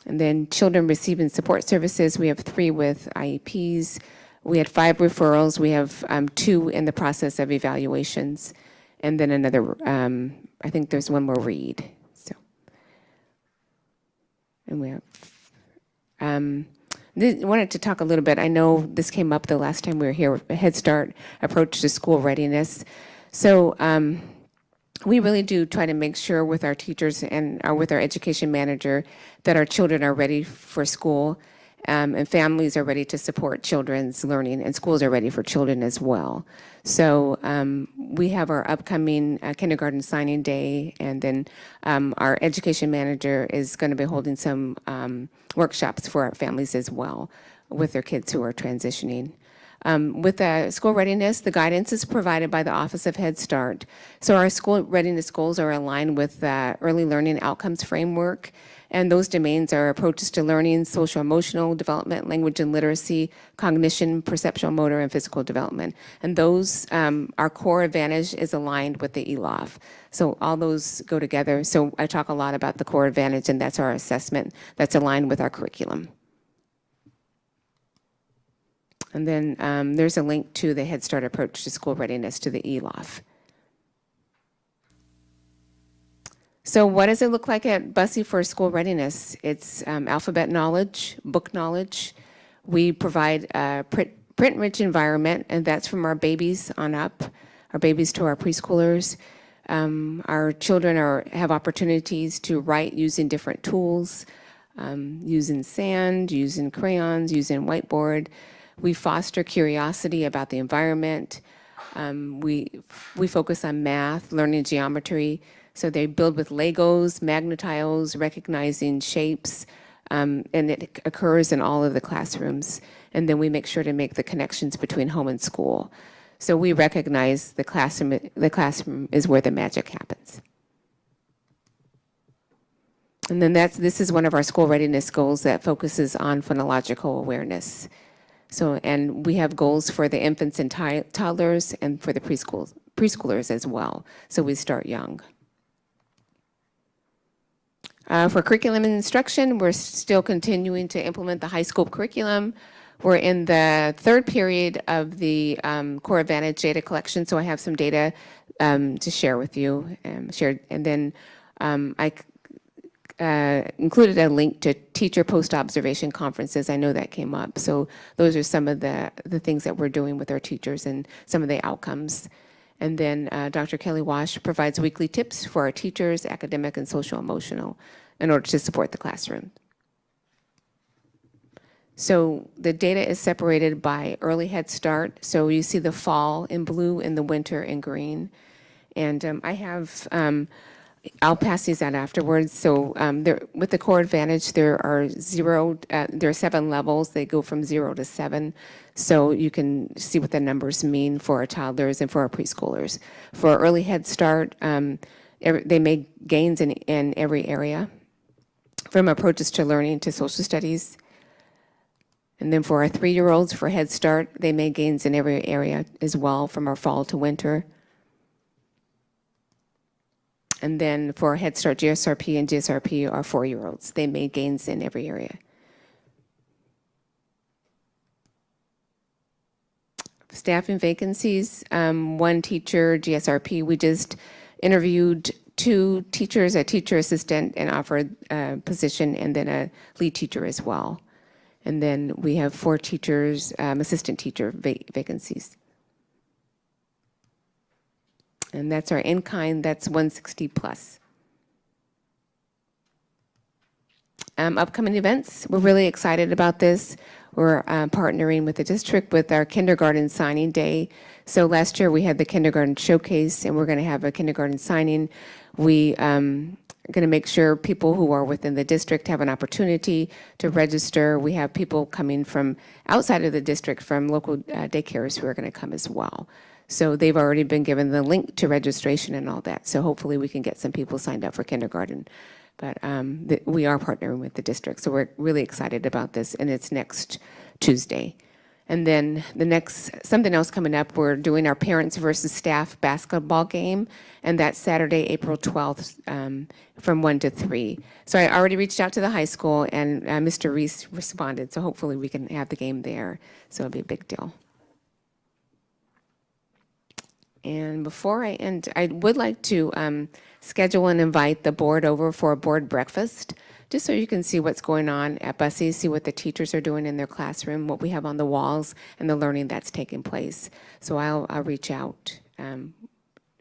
S: And then children receiving support services, we have 3 with IEPs. We had 5 referrals. We have 2 in the process of evaluations. And then another, I think there's 1 more read. So, and we have, wanted to talk a little bit. I know this came up the last time we were here, Head Start approach to school readiness. So we really do try to make sure with our teachers and with our education manager that our children are ready for school and families are ready to support children's learning and schools are ready for children as well. So we have our upcoming kindergarten signing day, and then our education manager is going to be holding some workshops for our families as well with their kids who are transitioning. With school readiness, the guidance is provided by the Office of Head Start. So our school readiness goals are aligned with the Early Learning Outcomes Framework, and those domains are approaches to learning, social emotional development, language and literacy, cognition, perceptual motor, and physical development. And those, our core advantage is aligned with the ELOF. So all those go together. So I talk a lot about the core advantage, and that's our assessment that's aligned with our curriculum. And then there's a link to the Head Start approach to school readiness to the ELOF. So what does it look like at Bussey for school readiness? It's alphabet knowledge, book knowledge. We provide a print-rich environment, and that's from our babies on up, our babies to our preschoolers. Our children have opportunities to write using different tools, using sand, using crayons, using whiteboard. We foster curiosity about the environment. We focus on math, learning geometry. So they build with Legos, magnetiles, recognizing shapes, and it occurs in all of the classrooms. And then we make sure to make the connections between home and school. So we recognize the classroom is where the magic happens. And then this is one of our school readiness goals that focuses on phonological awareness. So, and we have goals for the infants and toddlers and for the preschoolers as well. So we start young. For curriculum and instruction, we're still continuing to implement the high school curriculum. We're in the 3rd period of the core advantage data collection, so I have some data to share with you. And then I included a link to teacher post-observation conferences. I know that came up. So those are some of the things that we're doing with our teachers and some of the outcomes. And then Dr. Kelly Wash provides weekly tips for our teachers, academic and social emotional, in order to support the classroom. So the data is separated by early Head Start. So you see the fall in blue and the winter in green. And I'll pass these out afterwards. So with the Core Advantage, there are 7 levels. They go from 0 to 7. So you can see what the numbers mean for our toddlers and for our preschoolers. For Early Head Start, they make gains in every area, from approaches to learning to social studies. And then for our 3-year-olds, for Head Start, they made gains in every area as well, from our fall to winter. And then for Head Start GSRP and GSRP, our 4-year-olds, they made gains in every area. Staffing vacancies, 1 teacher, GSRP. We just interviewed 2 teachers, a teacher assistant, and offered a position, and then a lead teacher as well. And then we have 4 teachers, assistant teacher vacancies. And that's our in-kind, that's 160 plus. Upcoming events, we're really excited about this. We're partnering with the district with our kindergarten signing day. So last year we had the kindergarten showcase, and we're going to have a kindergarten signing. We going to make sure people who are within the district have an opportunity to register. We have people coming from outside of the district, from local daycares, who are going to come as well. So they've already been given the link to registration and all that. So hopefully we can get some people signed up for kindergarten. But we are partnering with the district, so we're really excited about this, and it's next Tuesday. And then something else coming up, we're doing our parents versus staff basketball game, and that's Saturday, April 12th, from 1 to 3. So I already reached out to the high school, and Mr. Reese responded, so hopefully we can have the game there. So it'll be a big deal. And before I end, I would like to schedule and invite the board over for a board breakfast, just so you can see what's going on at Bussey, see what the teachers are doing in their classroom, what we have on the walls, and the learning that's taking place. So I'll reach out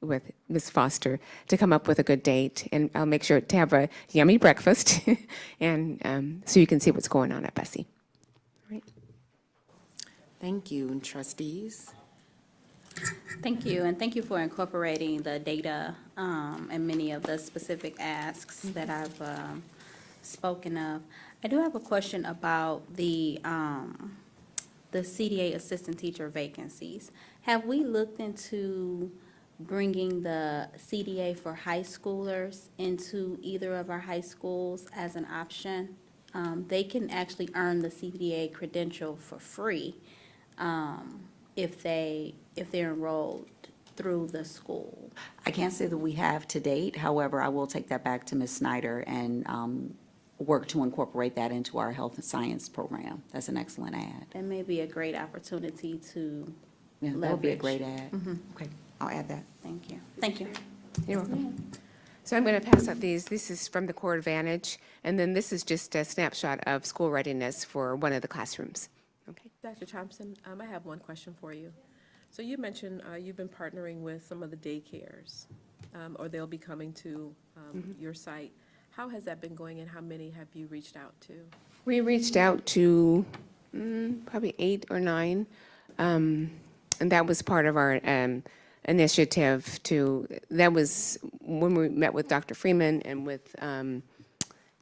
S: with Ms. Foster to come up with a good date, and I'll make sure to have a yummy breakfast, and so you can see what's going on at Bussey.
A: Thank you, trustees.
D: Thank you, and thank you for incorporating the data and many of the specific asks that I've spoken of. I do have a question about the CDA assistant teacher vacancies. Have we looked into bringing the CDA for high schoolers into either of our high schools as an option? They can actually earn the CDA credential for free if they're enrolled through the school.
B: I can't say that we have to date. However, I will take that back to Ms. Snyder and work to incorporate that into our health and science program. That's an excellent ad.
D: That may be a great opportunity to
B: Yeah,
D: leverage.
B: that would be a great ad.
D: Mhm.
B: Okay, I'll add that.
D: Thank you. Thank you.
S: You're welcome. So I'm going to pass out these. This is from the Core Advantage, and then this is just a snapshot of school readiness for one of the classrooms. Okay.
C: Dr. Thompson, I have one question for you. So you mentioned you've been partnering with some of the daycares, or they'll be coming to your site. How has that been going, and how many have you reached out to?
S: We reached out to probably 8 or 9, and that was part of our initiative that was when we met with Dr. Freeman and with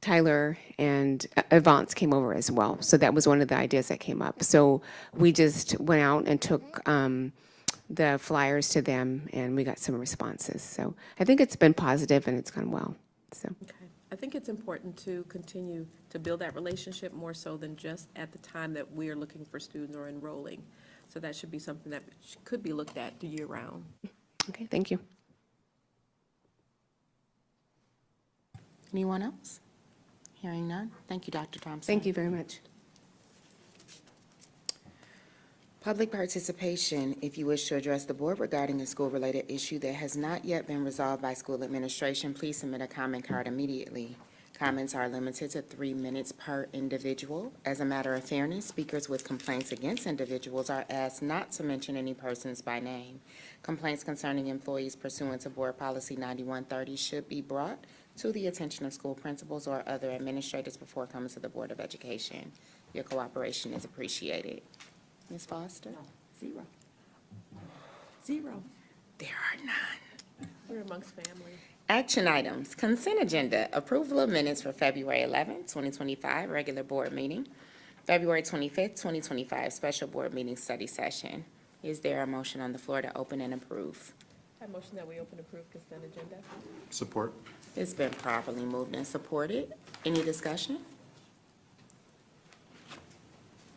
S: Tyler, and Avance came over as well. So that was one of the ideas that came up. So we just went out and took the flyers to them, and we got some responses. So I think it's been positive, and it's gone well. So.
C: Okay. I think it's important to continue to build that relationship more so than just at the time that we are looking for students or enrolling. So that should be something that could be looked at year-round.
S: Okay, thank you.
A: Anyone else? Hearing none. Thank you, Dr. Thompson.
S: Thank you very much.
A: Public participation. If you wish to address the board regarding a school-related issue that has not yet been resolved by school administration, please submit a comment card immediately. Comments are limited to 3 minutes per individual. As a matter of fairness, speakers with complaints against individuals are asked not to mention any persons by name. Complaints concerning employees pursuant to Board Policy 9130 should be brought to the attention of school principals or other administrators before coming to the Board of Education. Your cooperation is appreciated. Ms. Foster?
B: Zero.
A: There are none.
C: We're amongst family.
A: Action items, consent agenda, approval of minutes for February 11th, 2025, regular board meeting, February 25th, 2025, special board meeting study session. Is there a motion on the floor to open and approve?
C: I motion that we open approved consent agenda.
R: Support.
A: It's been properly moved and supported. Any discussion?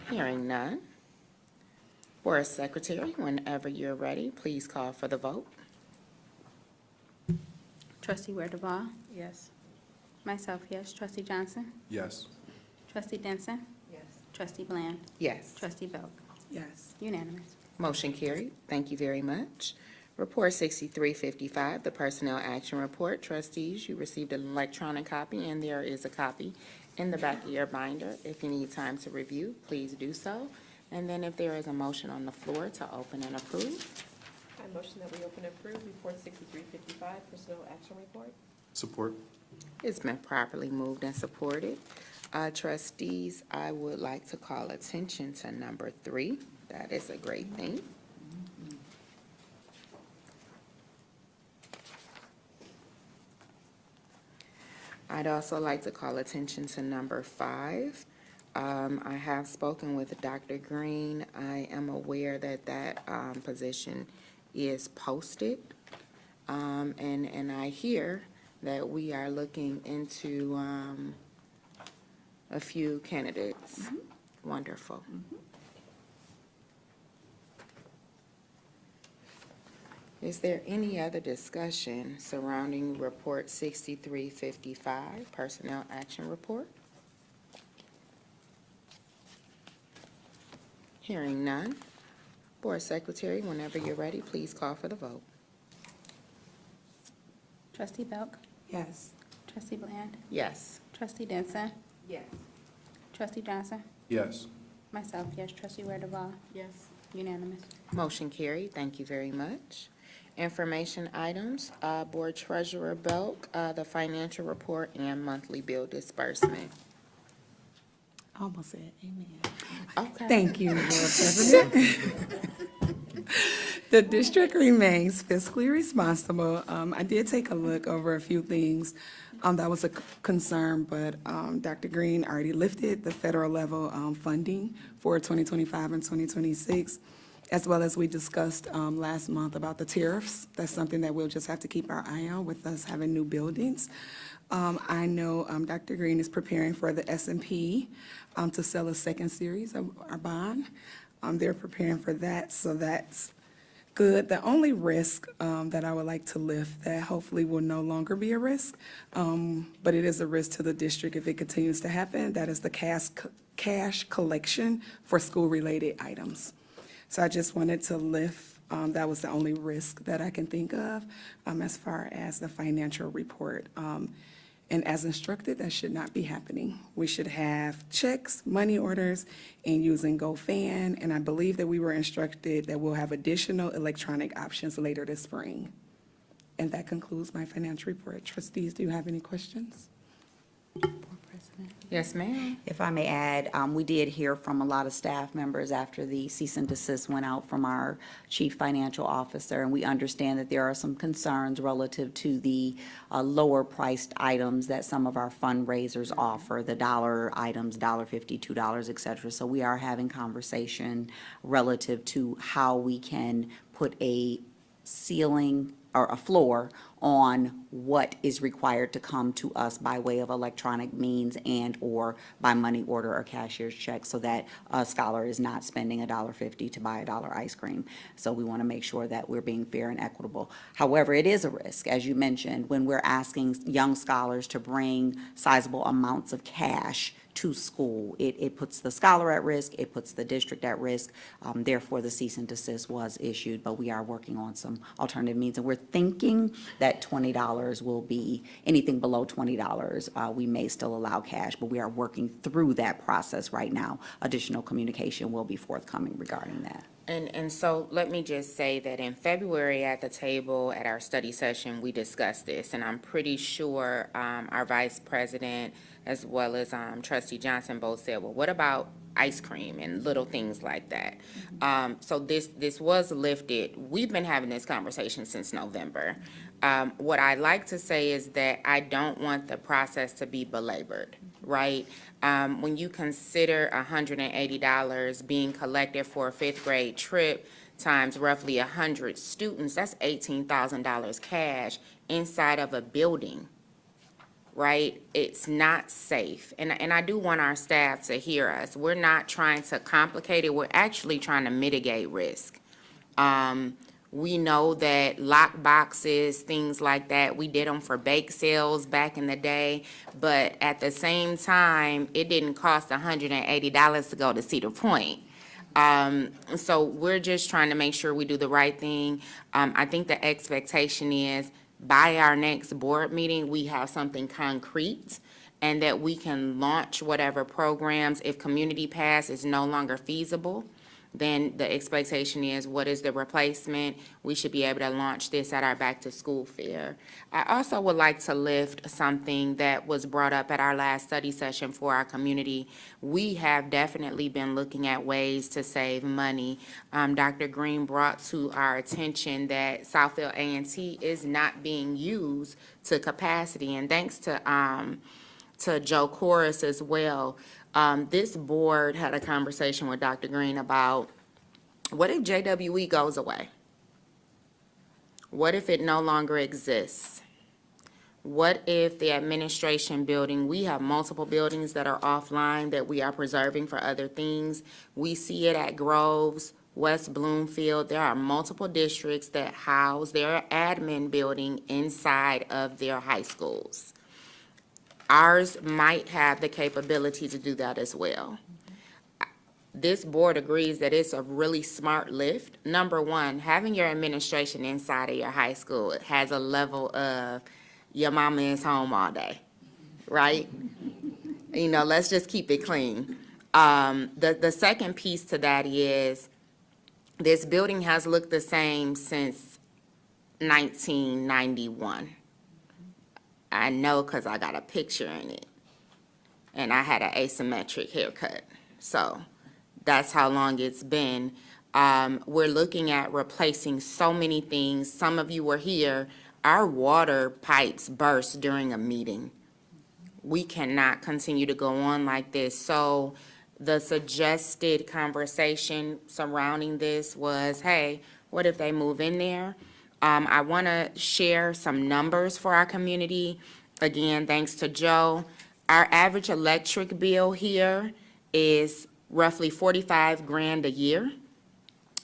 A: Hearing none. Board Secretary, whenever you're ready, please call for the vote.
D: Trustee Ware Duval.
C: Yes.
D: Myself, yes. Trustee Johnson.
R: Yes.
D: Trustee Denson.
C: Yes.
D: Trustee Bland.
A: Yes.
D: Trustee Belk.
E: Yes.
D: Unanimous.
A: Motion carried. Thank you very much. Report 6355, the Personnel Action Report. Trustees, you received an electronic copy, and there is a copy in the back of your binder. If you need time to review, please do so. And then if there is a motion on the floor to open and approve,
C: I motion that we open approved report 6355, personnel action report.
R: Support.
A: it's been properly moved and supported. Trustees, I would like to call attention to number 3. That is a great thing. I'd also like to call attention to number 5. I have spoken with Dr. Green. I am aware that that position is posted. And I hear that we are looking into a few candidates. Wonderful. Is there any other discussion surrounding Report 6355, Personnel Action Report? Hearing none. Board Secretary, whenever you're ready, please call for the vote.
D: Trustee Belk.
E: Yes.
D: Trustee Bland.
A: Yes.
D: Trustee Denson.
C: Yes.
D: Trustee Johnson.
R: Yes.
D: Myself, yes. Trustee Ware Duval.
C: Yes.
D: Unanimous.
A: Motion carried. Thank you very much. Information items, Board Treasurer Belk, the financial report and monthly bill disbursement.
E: Almost said amen.
A: Okay.
E: Thank you, Board President. The district remains fiscally responsible. I did take a look over a few things that was a concern, but Dr. Green already lifted the federal level funding for 2025 and 2026, as well as we discussed last month about the tariffs. That's something that we'll just have to keep our eye on with us having new buildings. I know Dr. Green is preparing for the S&P to sell a second series of our bond. They're preparing for that, so that's good. The only risk that I would like to lift, that hopefully will no longer be a risk, but it is a risk to the district if it continues to happen, that is the cash collection for school-related items. So I just wanted to lift, that was the only risk that I can think of as far as the financial report. And as instructed, that should not be happening. We should have checks, money orders, and using GoFan. And I believe that we were instructed that we'll have additional electronic options later this spring. And that concludes my financial report. Trustees, do you have any questions?
A: Yes, ma'am.
B: If I may add, we did hear from a lot of staff members after the cease and desist went out from our chief financial officer, and we understand that there are some concerns relative to the lower priced items that some of our fundraisers offer, the dollar items, $1.50, $2, et cetera. So we are having conversation relative to how we can put a ceiling or a floor on what is required to come to us by way of electronic means and/or by money order or cashier's check, so that a scholar is not spending $1.50 to buy a $1 ice cream. So we want to make sure that we're being fair and equitable. However, it is a risk, as you mentioned, when we're asking young scholars to bring sizable amounts of cash to school. It puts the scholar at risk, it puts the district at risk. Therefore, the cease and desist was issued, but we are working on some alternative means. And we're thinking that $20 will be, anything below $20, we may still allow cash, but we are working through that process right now. Additional communication will be forthcoming regarding that.
A: And so let me just say that in February at the table at our study session, we discussed this, and I'm pretty sure our vice president as well as Trustee Johnson both said, well, what about ice cream and little things like that. So this was lifted. We've been having this conversation since November. What I like to say is that I don't want the process to be belabored, right? When you consider $180 being collected for a fifth grade trip times roughly 100 students, that's $18,000 cash inside of a building, right? It's not safe. And I do want our staff to hear us. We're not trying to complicate it. We're actually trying to mitigate risk. We know that lock boxes, things like that, we did them for bake sales back in the day, but at the same time, it didn't cost $180 to go to Cedar Point. So we're just trying to make sure we do the right thing. I think the expectation is by our next board meeting, we have something concrete and that we can launch whatever programs. If Community Pass is no longer feasible, then the expectation is, what is the replacement? We should be able to launch this at our back-to-school fair. I also would like to lift something that was brought up at our last study session for our community. We have definitely been looking at ways to save money. Dr. Green brought to our attention that Southfield A&T is not being used to capacity, and thanks to Joe Corus as well. This board had a conversation with Dr. Green about, what if JWE goes away? What if it no longer exists? What if the administration building, we have multiple buildings that are offline that we are preserving for other things. We see it at Groves, West Bloomfield. There are multiple districts that house their admin building inside of their high schools. Ours might have the capability to do that as well. This board agrees that it's a really smart lift. Number one, having your administration inside of your high school has a level of your mama is home all day, right? You know, let's just keep it clean. The second piece to that is this building has looked the same since 1991. I know because I got a picture in it. And I had an asymmetric haircut. So that's how long it's been. We're looking at replacing so many things. Some of you were here. Our water pipes burst during a meeting. We cannot continue to go on like this. So the suggested conversation surrounding this was, hey, what if they move in there? I want to share some numbers for our community. Again, thanks to Joe. Our average electric bill here is roughly 45 grand a year.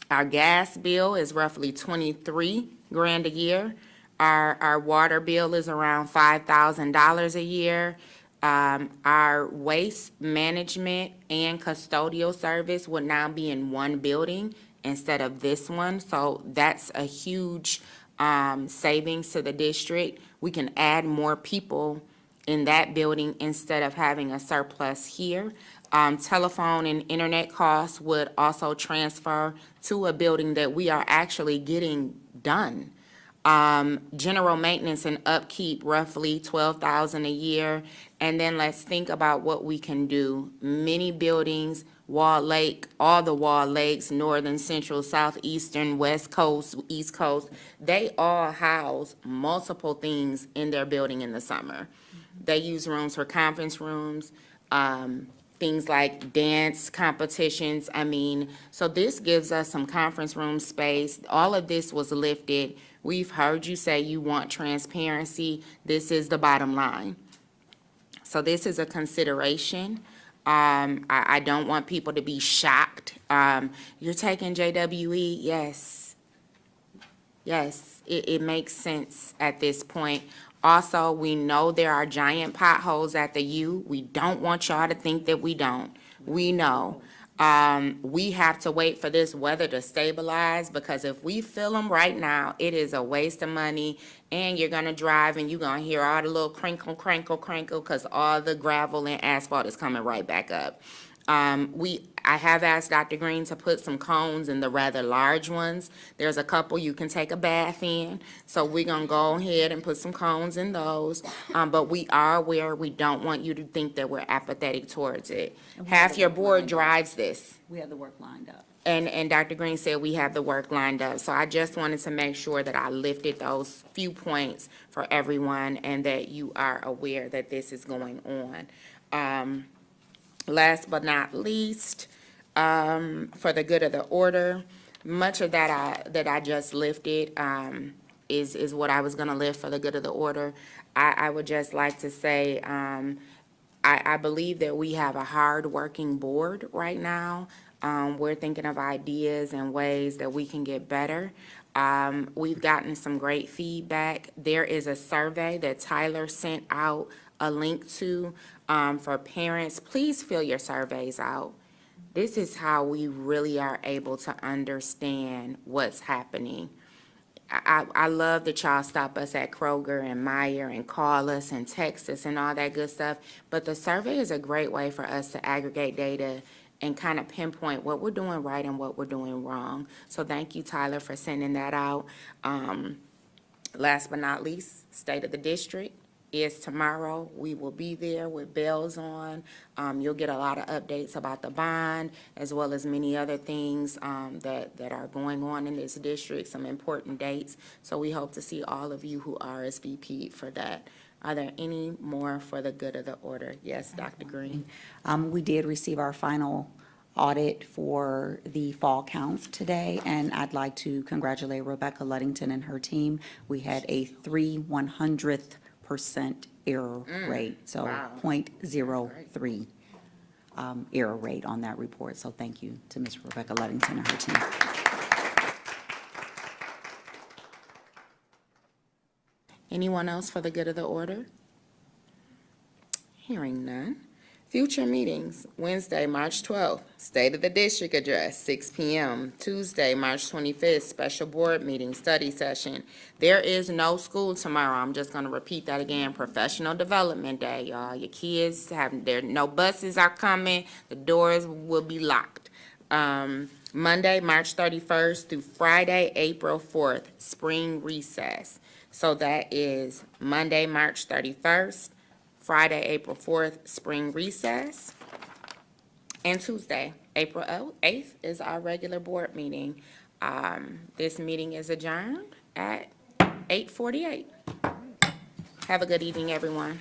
A: Our gas bill is roughly 23 grand a year. Our water bill is around $5,000 a year. Our waste management and custodial service would now be in one building instead of this one. So that's a huge savings to the district. We can add more people in that building instead of having a surplus here. Telephone and internet costs would also transfer to a building that we are actually getting done. General maintenance and upkeep, roughly $12,000 a year. And then let's think about what we can do. Many buildings, Wall Lake, all the Wall Lakes, Northern, Central, Southeastern, West Coast, East Coast, they all house multiple things in their building in the summer. They use rooms for conference rooms, things like dance competitions. So this gives us some conference room space. All of this was lifted. We've heard you say you want transparency. This is the bottom line. So this is a consideration. I don't want people to be shocked. You're taking JWE? Yes. Yes, it makes sense at this point. Also, we know there are giant potholes at the U. We don't want y'all to think that we don't. We know. We have to wait for this weather to stabilize, because if we fill them right now, it is a waste of money, and you're gonna drive and you're gonna hear all the little crinkle, crinkle, crinkle, because all the gravel and asphalt is coming right back up. I have asked Dr. Green to put some cones in the rather large ones. There's a couple you can take a bath in, so we're gonna go ahead and put some cones in those. But we are aware, we don't want you to think that we're apathetic towards it.
B: And we have
A: Half
B: the
A: your
B: work
A: board
B: lined up.
A: drives this.
B: We have the work lined up.
A: And Dr. Green said we have the work lined up. So I just wanted to make sure that I lifted those few points for everyone and that you are aware that this is going on. Last but not least, for the good of the order, much of that I just lifted, is what I was gonna lift for the good of the order. I would just like to say, I believe that we have a hard-working board right now. We're thinking of ideas and ways that we can get better. We've gotten some great feedback. There is a survey that Tyler sent out a link to for parents. Please fill your surveys out. This is how we really are able to understand what's happening. I love that y'all stop us at Kroger and Meijer and call us and text us and all that good stuff. But the survey is a great way for us to aggregate data and kind of pinpoint what we're doing right and what we're doing wrong. So thank you, Tyler, for sending that out. Last but not least, State of the District is tomorrow. We will be there with bells on. You'll get a lot of updates about the bond, as well as many other things that are going on in this district, some important dates. So we hope to see all of you who RSVP'd for that. Are there any more for the good of the order? Yes, Dr. Green.
B: We did receive our final audit for the fall count today, and I'd like to congratulate Rebecca Luddington and her team. We had a 3/100th% error rate, so
A: wow.
B: 0.03 error rate on that report. So thank you to Ms. Rebecca Luddington and her team.
A: Anyone else for the good of the order? Hearing none. Future meetings, Wednesday, March 12th, State of the District Address, 6 p.m. Tuesday, March 25th, Special Board Meeting, Study Session. There is no school tomorrow. I'm just going to repeat that again. Professional Development Day, y'all. Your kids no buses are coming. The doors will be locked. Monday, March 31st through Friday, April 4th, spring recess. So that is Monday, March 31st, Friday, April 4th, spring recess. And Tuesday, April 8th is our regular board meeting. This meeting is adjourned at 8:48. Have a good evening, everyone.